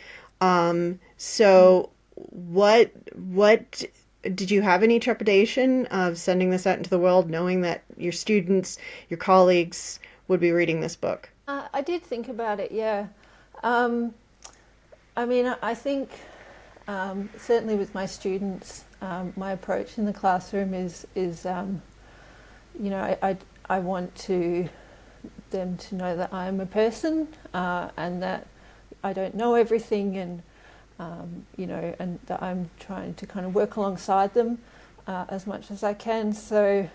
So what did you have any trepidation of sending this out into the world, knowing that your students, your colleagues would be reading this book? I did think about it, yeah. I mean, I think certainly with my students, my approach in the classroom is I want them to know that I'm a person and that I don't know everything, and and that I'm trying to kind of work alongside them as much as I can. So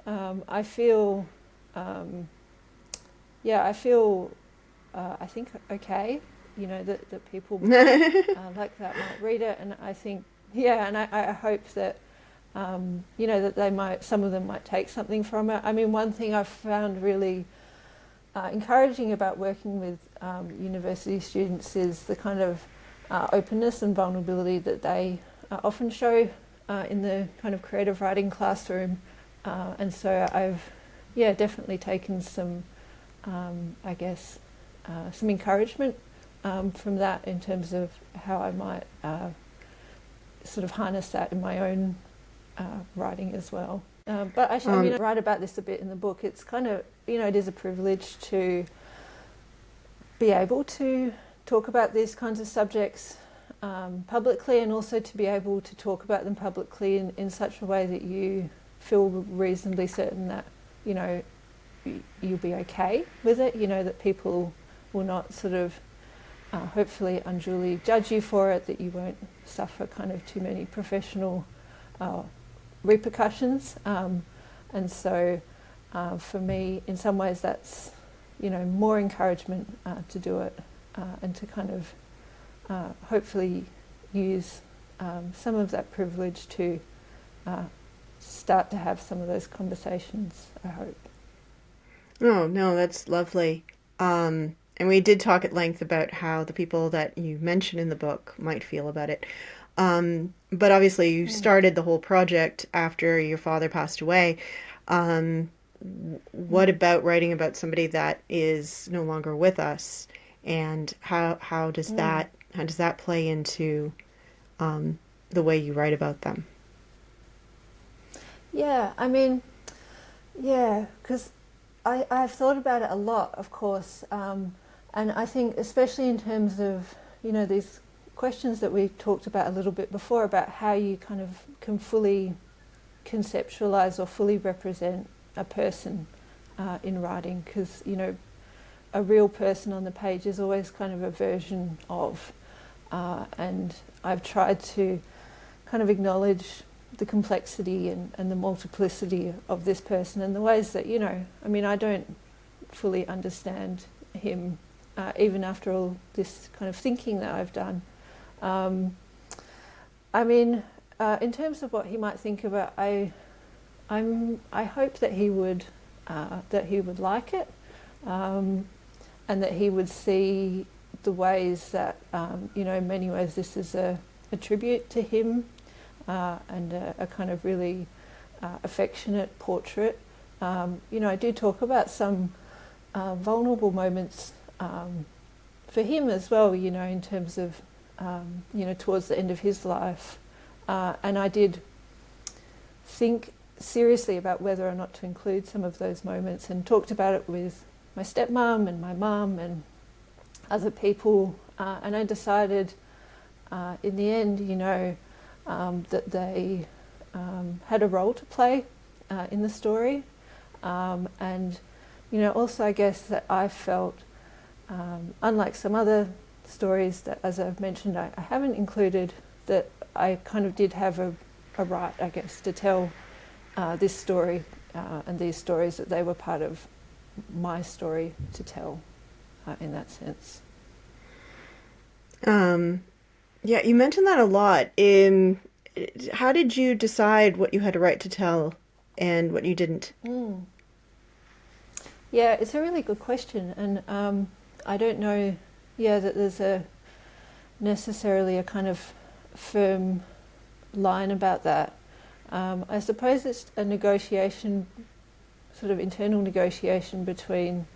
I feel, I think okay, that people like that might read it, and I think, and I hope that, that they might, some of them might take something from it. I mean, one thing I've found really encouraging about working with university students is the kind of openness and vulnerability that they often show in the kind of creative writing classroom, and so I've definitely taken some some encouragement from that in terms of how I might sort of harness that in my own writing as well. But actually, I write about this a bit in the book. It's kind of, it is a privilege to be able to talk about these kinds of subjects publicly, and also to be able to talk about them publicly in such a way that you feel reasonably certain that, you know, you'll be okay with it, you know, that people will not sort of hopefully unduly judge you for it, that you won't suffer kind of too many professional repercussions. And so for me, in some ways, that's, you know, more encouragement to do it and to kind of hopefully use some of that privilege to start to have some of those conversations, I hope. Oh, no, that's lovely. And we did talk at length about how the people that you mention in the book might feel about it. But obviously, you started the whole project after your father passed away. What about writing about somebody that is no longer with us, and how does that play into the way you write about them? Yeah, I mean, yeah, because I've thought about it a lot, of course, and I think especially in terms of, you know, these questions that we talked about a little bit before about how you kind of can fully conceptualize or fully represent a person in writing, because, you know, a real person on the page is always kind of a version of, and I've tried to kind of acknowledge the complexity and the multiplicity of this person and the ways that, you know, I mean, I don't fully understand him even after all this kind of thinking that I've done. I mean, in terms of what he might think about, I hope that he would like it, and that he would see the ways that, you know, in many ways this is a tribute to him, and a kind of really affectionate portrait. You know, I do talk about some vulnerable moments for him as well, you know, in terms of, you know, towards the end of his life. And I did think seriously about whether or not to include some of those moments, and talked about it with my stepmom and my mum and other people. And I decided in the end, you know, that they had a role to play in the story. And, you know, also I guess that I felt, unlike some other stories that, as I've mentioned, I haven't included, that I kind of did have a right, I guess, to tell this story and these stories, that they were part of my story to tell in that sense. Yeah, you mentioned that a lot. How did you decide what you had a right to tell and what you didn't? Yeah, it's a really good question, and I don't know, yeah, that there's necessarily a kind of firm line about that. I suppose it's a negotiation, sort of internal negotiation between,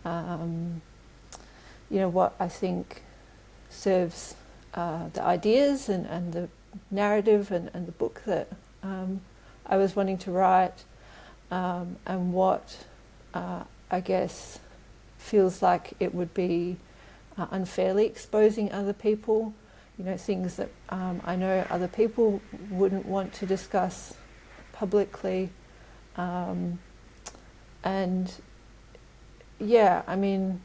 you know, what I think serves the ideas and the narrative and the book that I was wanting to write, and what I guess feels like it would be unfairly exposing other people, you know, things that I know other people wouldn't want to discuss publicly. And yeah, I mean,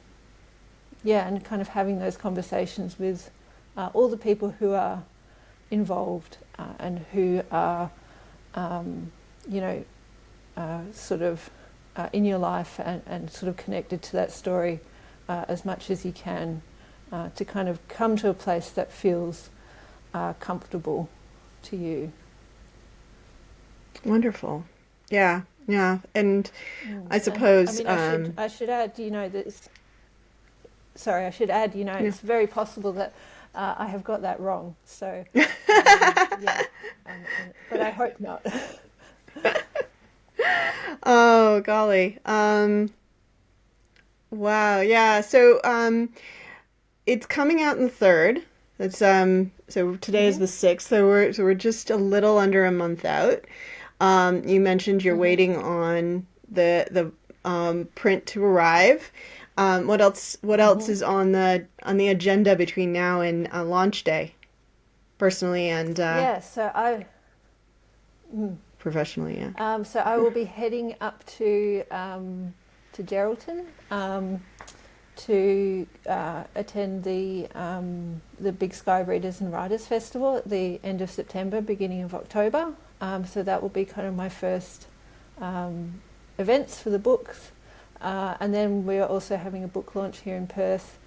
yeah, and kind of having those conversations with all the people who are involved and who are, you know, sort of in your life and sort of connected to that story as much as you can, to kind of come to a place that feels comfortable to you. Wonderful. Yeah, yeah. And I And I suppose, mean, I should add, you know, that sorry, I should add, you know, yeah. it's very possible that I have got that wrong. So, yeah, but I hope not. Oh, golly. Wow. Yeah. So, it's coming out in the third. That's so today is hmm the sixth. So we're just a little under a month out. You mentioned you're hmm waiting on the print to arrive. What else hmm is on the agenda between now and launch day, personally and Yeah, so professionally, yeah. So I will be heading up to Geraldton to attend the Big Sky Readers and Writers Festival at the end of September, beginning of October. So that will be kind of my first events for the books. And then we are also having a book launch here in Perth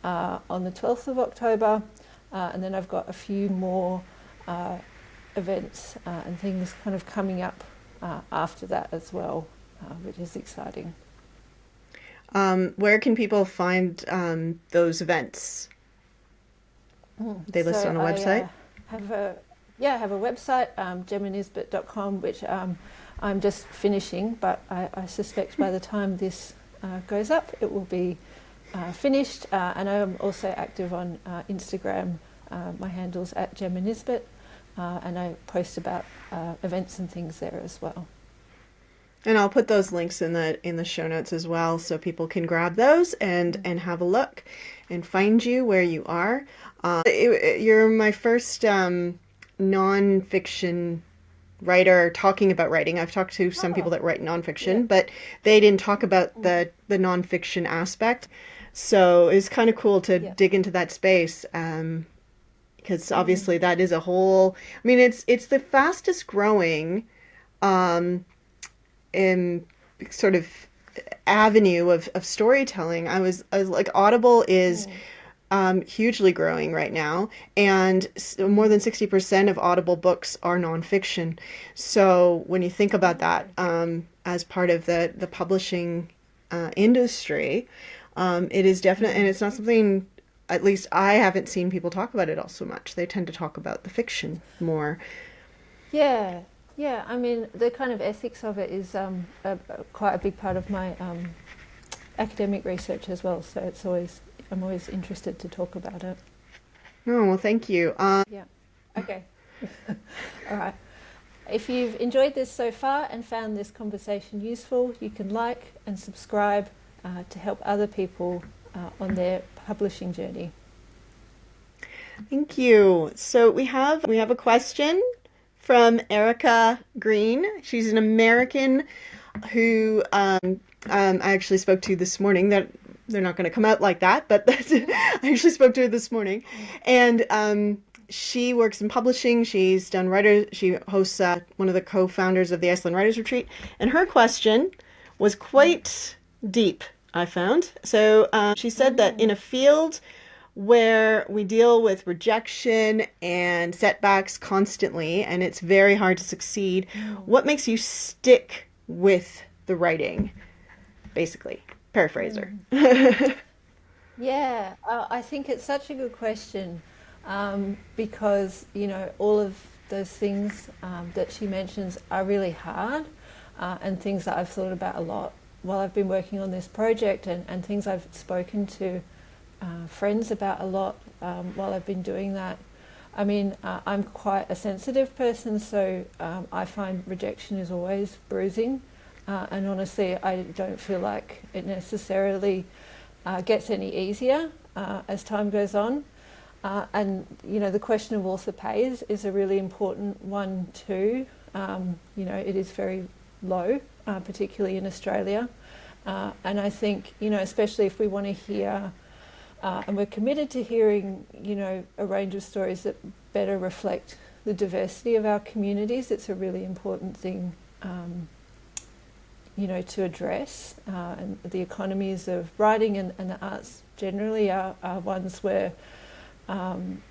on the 12th of October. And then I've got a few more events and things kind of coming up after that as well, which is exciting. Where can people find those events? They list on a website? I have a website, gemmanisbet.com, which I'm just finishing, but I suspect by the time this goes up, it will be finished. And I'm also active on Instagram. My handle's at Gemma Nisbet, and I post about events and things there as well. And I'll put those links in the show notes as well, so people can grab those and have a look and find you where you are. You're my first nonfiction writer talking about writing. I've talked to some people that write nonfiction, but they didn't talk about the nonfiction aspect. So it's kind of cool to dig into that space, because obviously that is a whole. I mean, it's the fastest growing in sort of avenue of storytelling. I was like, Audible is hugely growing right now, and more than 60% of Audible books are nonfiction. So when you think about that as part of the publishing industry, it is definite, and it's not something, at least I haven't seen people talk about it all so much. They tend to talk about the fiction more. Yeah. I mean, the kind of ethics of it is quite a big part of my academic research as well. So I'm always interested to talk about it. Oh, well, thank you. Yeah. Okay. All right. If you've enjoyed this so far and found this conversation useful, you can like and subscribe to help other people on their publishing journey. Thank you. So we have a question from Erica Green. She's an American who I actually spoke to this morning. That they're not going to come out like that, but I actually spoke to her this morning, and she works in publishing. She's done She hosts one of the co-founders of the Iceland Writers Retreat, and her question was quite deep, I found. So she said that in a field where we deal with rejection and setbacks constantly, and it's very hard to succeed, what makes you stick with the writing? Basically, paraphraser. Yeah, I think it's such a good question, because, all of those things that she mentions are really hard, and things that I've thought about a lot while I've been working on this project, and things I've spoken to friends about a lot while I've been doing that. I mean, I'm quite a sensitive person, so I find rejection is always bruising, and honestly I don't feel like it necessarily gets any easier as time goes on. And the question of author pay is a really important one too. It is very low, particularly in Australia, and I think especially if we want to hear and we're committed to hearing, a range of stories that better reflect the diversity of our communities. It's a really important thing, to address. And the economies of writing and the arts generally are ones where, one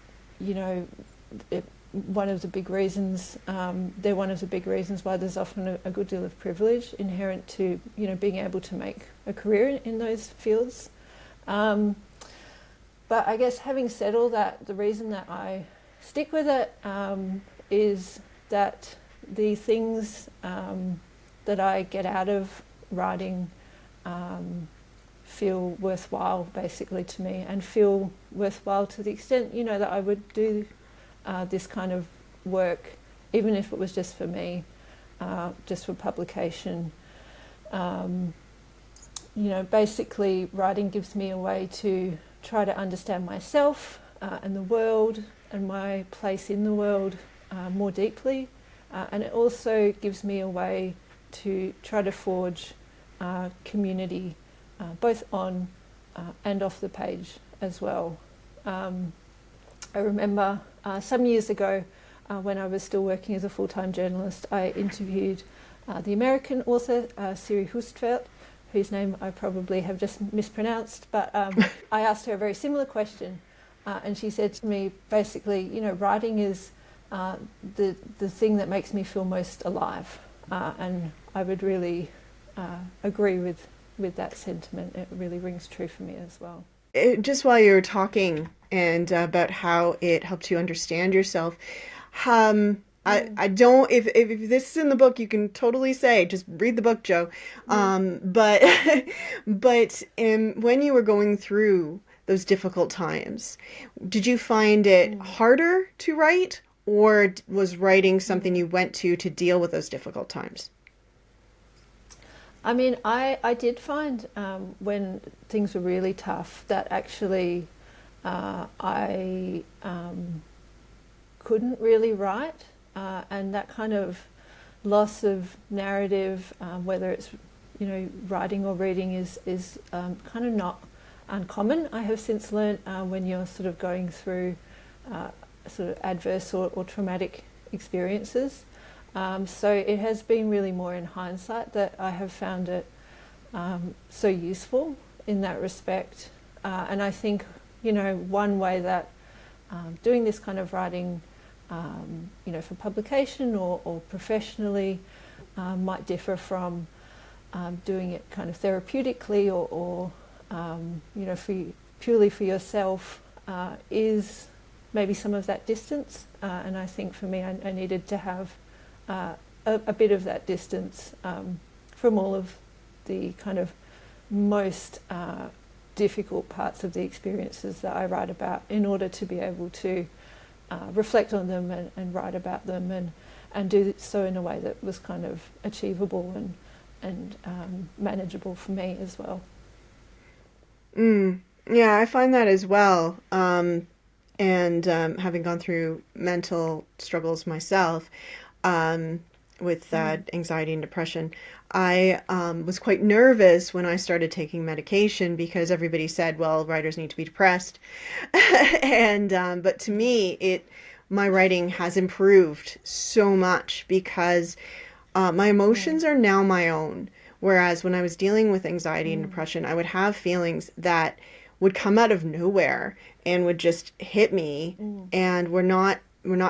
of the big reasons, they're one of the big reasons why there's often a good deal of privilege inherent to, being able to make a career in those fields. But I guess having said all that, the reason that I stick with it is that the things that I get out of writing feel worthwhile, basically, to me, and feel worthwhile to the extent, that I would do this kind of work, even if it was just for me, just for publication. Basically, writing gives me a way to try to understand myself and the world and my place in the world more deeply, And it also gives me a way to try to forge community, both on and off the page as well. I remember some years ago, when I was still working as a full-time journalist, I interviewed the American author Siri Hustvedt, whose name I probably have just mispronounced, but I asked her a very similar question, and she said to me, basically, writing is the thing that makes me feel most alive, and I would really agree with that sentiment. It really rings true for me as well. Just while you were talking and about how it helped you understand yourself, I don't, if this is in the book, you can totally say, just read the book, Joe. But, when you were going through those difficult times, did you find it harder to write, or was writing something you went to deal with those difficult times? I mean, I did find when things were really tough that actually I couldn't really write, and that kind of loss of narrative, whether it's writing or reading, is kind of not uncommon. I have since learnt when you're sort of going through sort of adverse or traumatic experiences. So it has been really more in hindsight that I have found it so useful in that respect. And I think, one way that doing this kind of writing, for publication or professionally might differ from doing it kind of therapeutically or purely for yourself, is maybe some of that distance. And I think for me, I needed to have a bit of that distance from all of the kind of most difficult parts of the experiences that I write about, in order to be able to reflect on them and write about them and do so in a way that was kind of achievable and manageable for me as well. Yeah, I find that as well. And having gone through mental struggles myself, with anxiety and depression, I was quite nervous when I started taking medication, because everybody said, well, writers need to be depressed. And but to me, my writing has improved so much, because my emotions are now my own. Whereas when I was dealing with anxiety and depression, I would have feelings that would come out of nowhere and would just hit me, and were not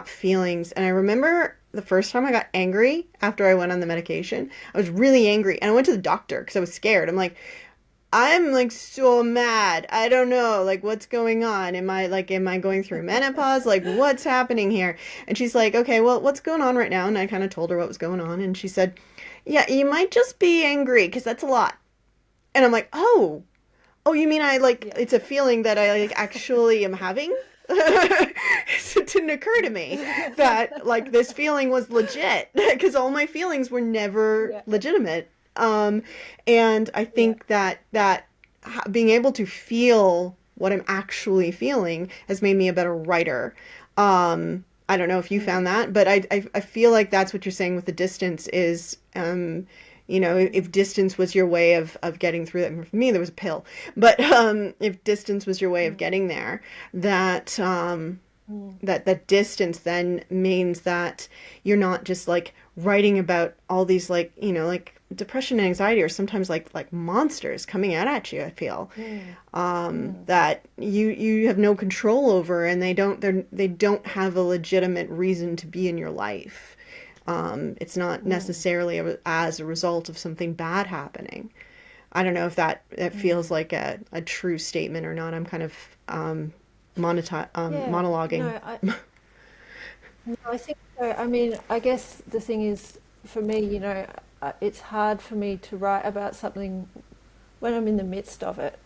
feelings. And I remember the first time I got angry after I went on the medication, I was really angry, and I went to the doctor because I was scared. I'm like so mad. I don't know, like, what's going on? Am I going through menopause? Like, what's happening here? And she's like, okay, well, what's going on right now? And I kind of told her what was going on, and she said, yeah, you might just be angry because that's a lot. And I'm like, oh, you mean it's a feeling that I actually am having? It didn't occur to me that this feeling was legit, because all my feelings were never legitimate. And I think that being able to feel what I'm actually feeling has made me a better writer. I don't know if you found that, but I feel like that's what you're saying with the distance is, if distance was your way of getting through that. For me, there was a pill, but if distance was your way of getting there, that that distance then means that you're not just writing about all these depression and anxiety are sometimes like monsters coming out at you. I feel that you have no control over, and they don't have a legitimate reason to be in your life. It's not necessarily as a result of something bad happening. I don't know if that feels like a true statement or not. I'm kind of monologuing. No, I think so. I mean, I guess the thing is, for me, it's hard for me to write about something when I'm in the midst of it.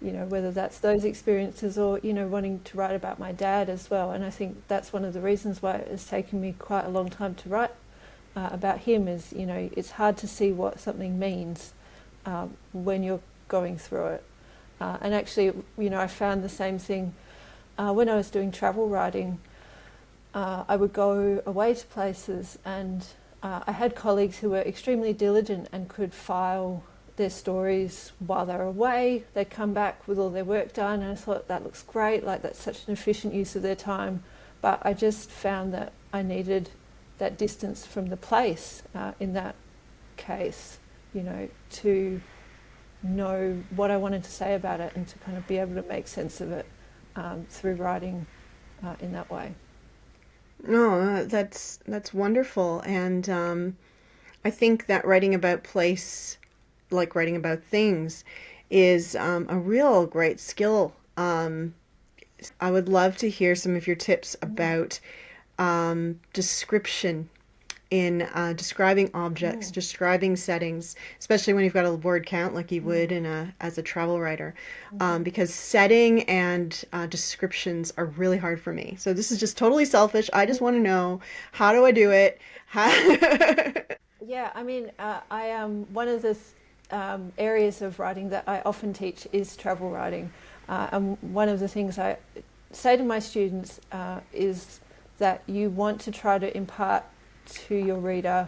Whether that's those experiences or, wanting to write about my dad as well. And I think that's one of the reasons why it has taken me quite a long time to write about him is, it's hard to see what something means when you're going through it. And actually, I found the same thing when I was doing travel writing. I would go away to places, and I had colleagues who were extremely diligent and could file their stories while they were away. They'd come back with all their work done, and I thought that looks great, like that's such an efficient use of their time. But I just found that I needed that distance from the place in that case, to know what I wanted to say about it and to kind of be able to make sense of it through writing in that way. No, that's wonderful, and I think that writing about place, like writing about things, is a real great skill. I would love to hear some of your tips about description in describing objects, Mm. describing settings, especially when you've got a word count like you would Mm. in a as a travel writer, Mm-hmm. because setting and descriptions are really hard for me. So this is just totally selfish. I just want to know, how do I do it? How... Yeah, I mean, I am one of the areas of writing that I often teach is travel writing, and one of the things I say to my students is that you want to try to impart to your reader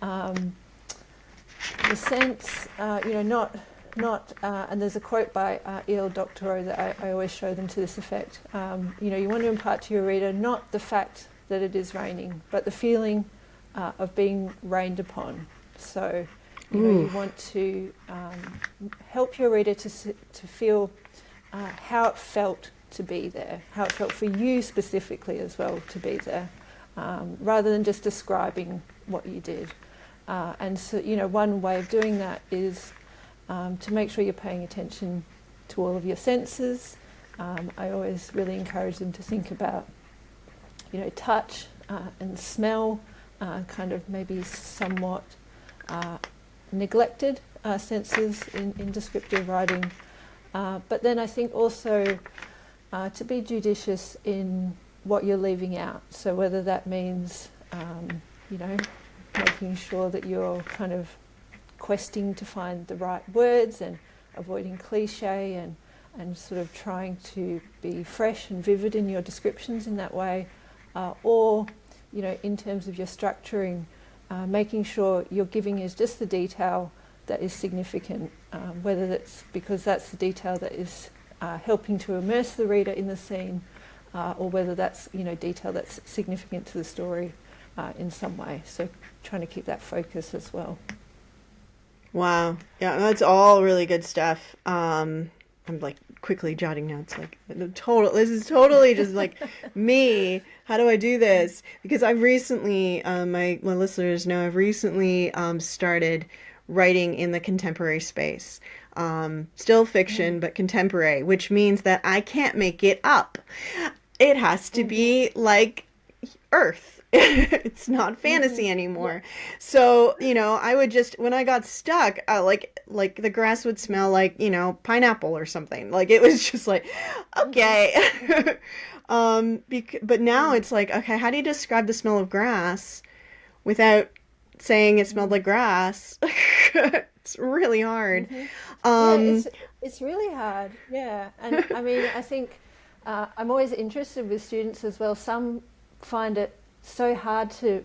the sense, and there's a quote by E.L. Doctorow that I always show them to this effect. You want to impart to your reader not the fact that it is raining, but the feeling of being rained upon. So, you want to help your reader to feel how it felt to be there, how it felt for you specifically as well to be there, rather than just describing what you did. And so, one way of doing that is to make sure you're paying attention to all of your senses. I always really encourage them to think about, touch and smell, kind of maybe somewhat neglected senses in descriptive writing. But then I think also to be judicious in what you're leaving out. So whether that means, making sure that you're kind of questing to find the right words and avoiding cliche and sort of trying to be fresh and vivid in your descriptions in that way, or in terms of your structuring, making sure you're giving us just the detail that is significant, whether that's because that's the detail that is helping to immerse the reader in the scene, or whether that's detail that's significant to the story in some way. So trying to keep that focus as well. Wow. Yeah, that's all really good stuff. I'm like quickly jotting notes, like this is totally just like me. How do I do this? Because I've recently, my listeners know, I've recently started writing in the contemporary space. Still fiction, but contemporary, which means that I can't make it up. It has to Mm-hmm. be like Earth. It's not Mm-hmm. fantasy Yeah. anymore. So, I would just, when I got stuck, like the grass would smell like, pineapple or something. Like it was just like, Mm-hmm. Mm-hmm. okay. But now it's like, okay, how do you describe the smell of grass without saying it smelled Mm-hmm. like grass? It's really hard. Mm-hmm. Yeah, Um, it's really hard. Yeah, and I mean, I think I'm always interested with students as well. Some find it so hard to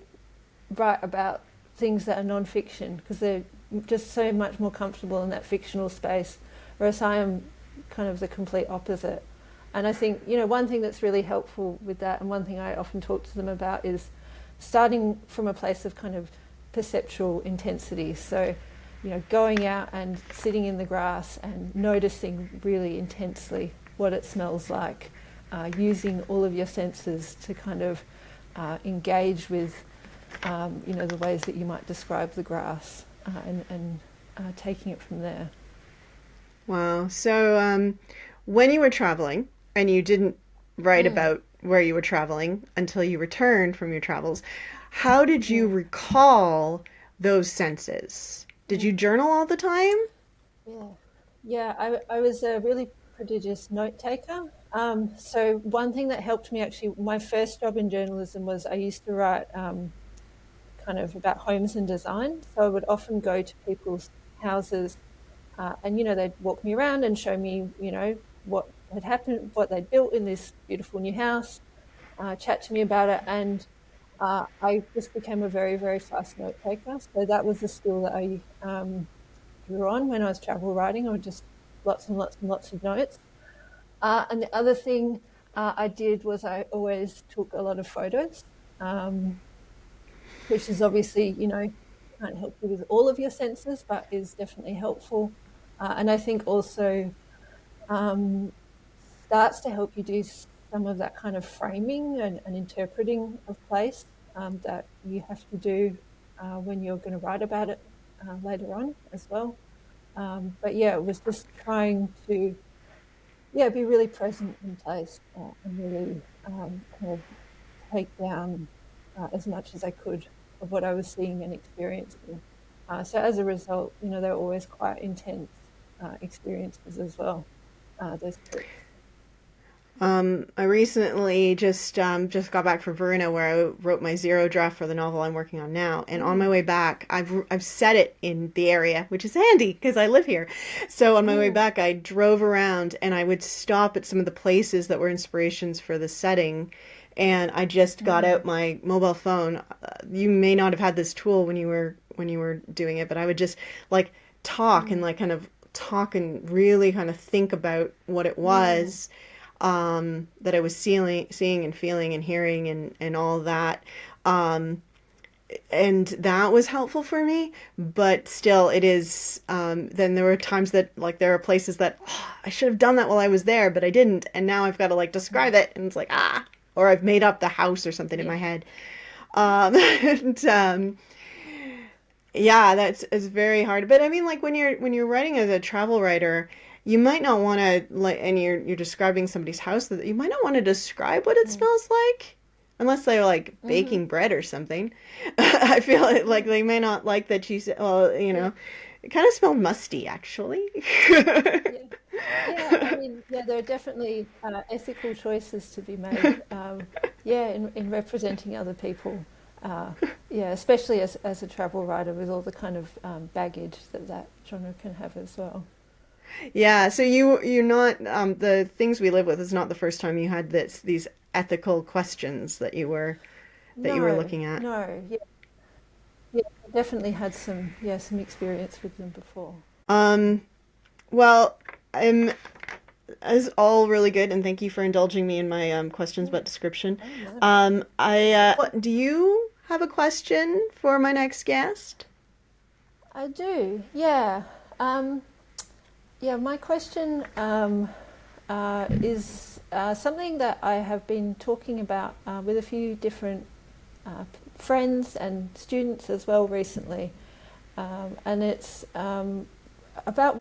write about things that are non-fiction because they're just so much more comfortable in that fictional space, whereas I am kind of the complete opposite. And I think one thing that's really helpful with that, and one thing I often talk to them about, is starting from a place of kind of perceptual intensity. So going out and sitting in the grass and noticing really intensely what it smells like, using all of your senses to kind of engage with, the ways that you might describe the grass, and taking it from there. wow. So, when you were traveling and you didn't write Mm, about where you were traveling until you returned from your travels, how did you mm, recall those senses? Did you mm. journal all the time? Yeah, yeah. I was a really prodigious note taker. So one thing that helped me actually, my first job in journalism was I used to write kind of about homes and design. So I would often go to people's houses, and they'd walk me around and show me what had happened, what they'd built in this beautiful new house. chat to me about it, and I just became a very, very fast note taker. So that was a skill that I drew on when I was travel writing, or just lots and lots and lots of notes. And the other thing I did was I always took a lot of photos, which is obviously, can't help you with all of your senses, but is definitely helpful. And I think also starts to help you do some of that kind of framing and interpreting of place that you have to do when you're going to write about it later on as well. But yeah, it was just trying to be really present in place and really kind of take down as much as I could of what I was seeing and experiencing. So as a result, they're always quite intense experiences as well. Those trips. I recently just got back from Verona, where I wrote my zero draft for the novel I'm working on now. And on my way back, I've set it in the area, which is handy because I live here. So on my way back, I drove around and I would stop at some of the places that were inspirations for the setting. And I just got out my mobile phone. You may not have had this tool when you were doing it, but I would just like talk and like kind of talk and really kind of think about what it was that I was seeing and feeling and hearing and all that. And that was helpful for me, but still it is, then there were times that like there are places that I should have done that while I was there, but I didn't. And now I've got to like describe it and it's like, or I've made up the house or something in my head. And, yeah, that's it's very hard. But I mean, like when you're writing as a travel writer, you might not want to like, and you're describing somebody's house, that you might not want to describe what it smells like, unless they're like baking bread or something. I feel like they may not like that you said, well, it kind of smelled musty, actually. Yeah. Yeah, I mean, there are definitely ethical choices to be made. In representing other people. Especially as a travel writer with all the kind of baggage that genre can have as well. Yeah, so you're not the things we live with is not the first time you had these ethical questions that you were No, looking at. no, I definitely had some experience with them before. Um, well, I'm is all really good, and thank you for indulging me in my questions about description. Oh no, I do you have a question for my next guest? I do. Yeah, My question is something that I have been talking about with a few different friends and students as well recently, and it's about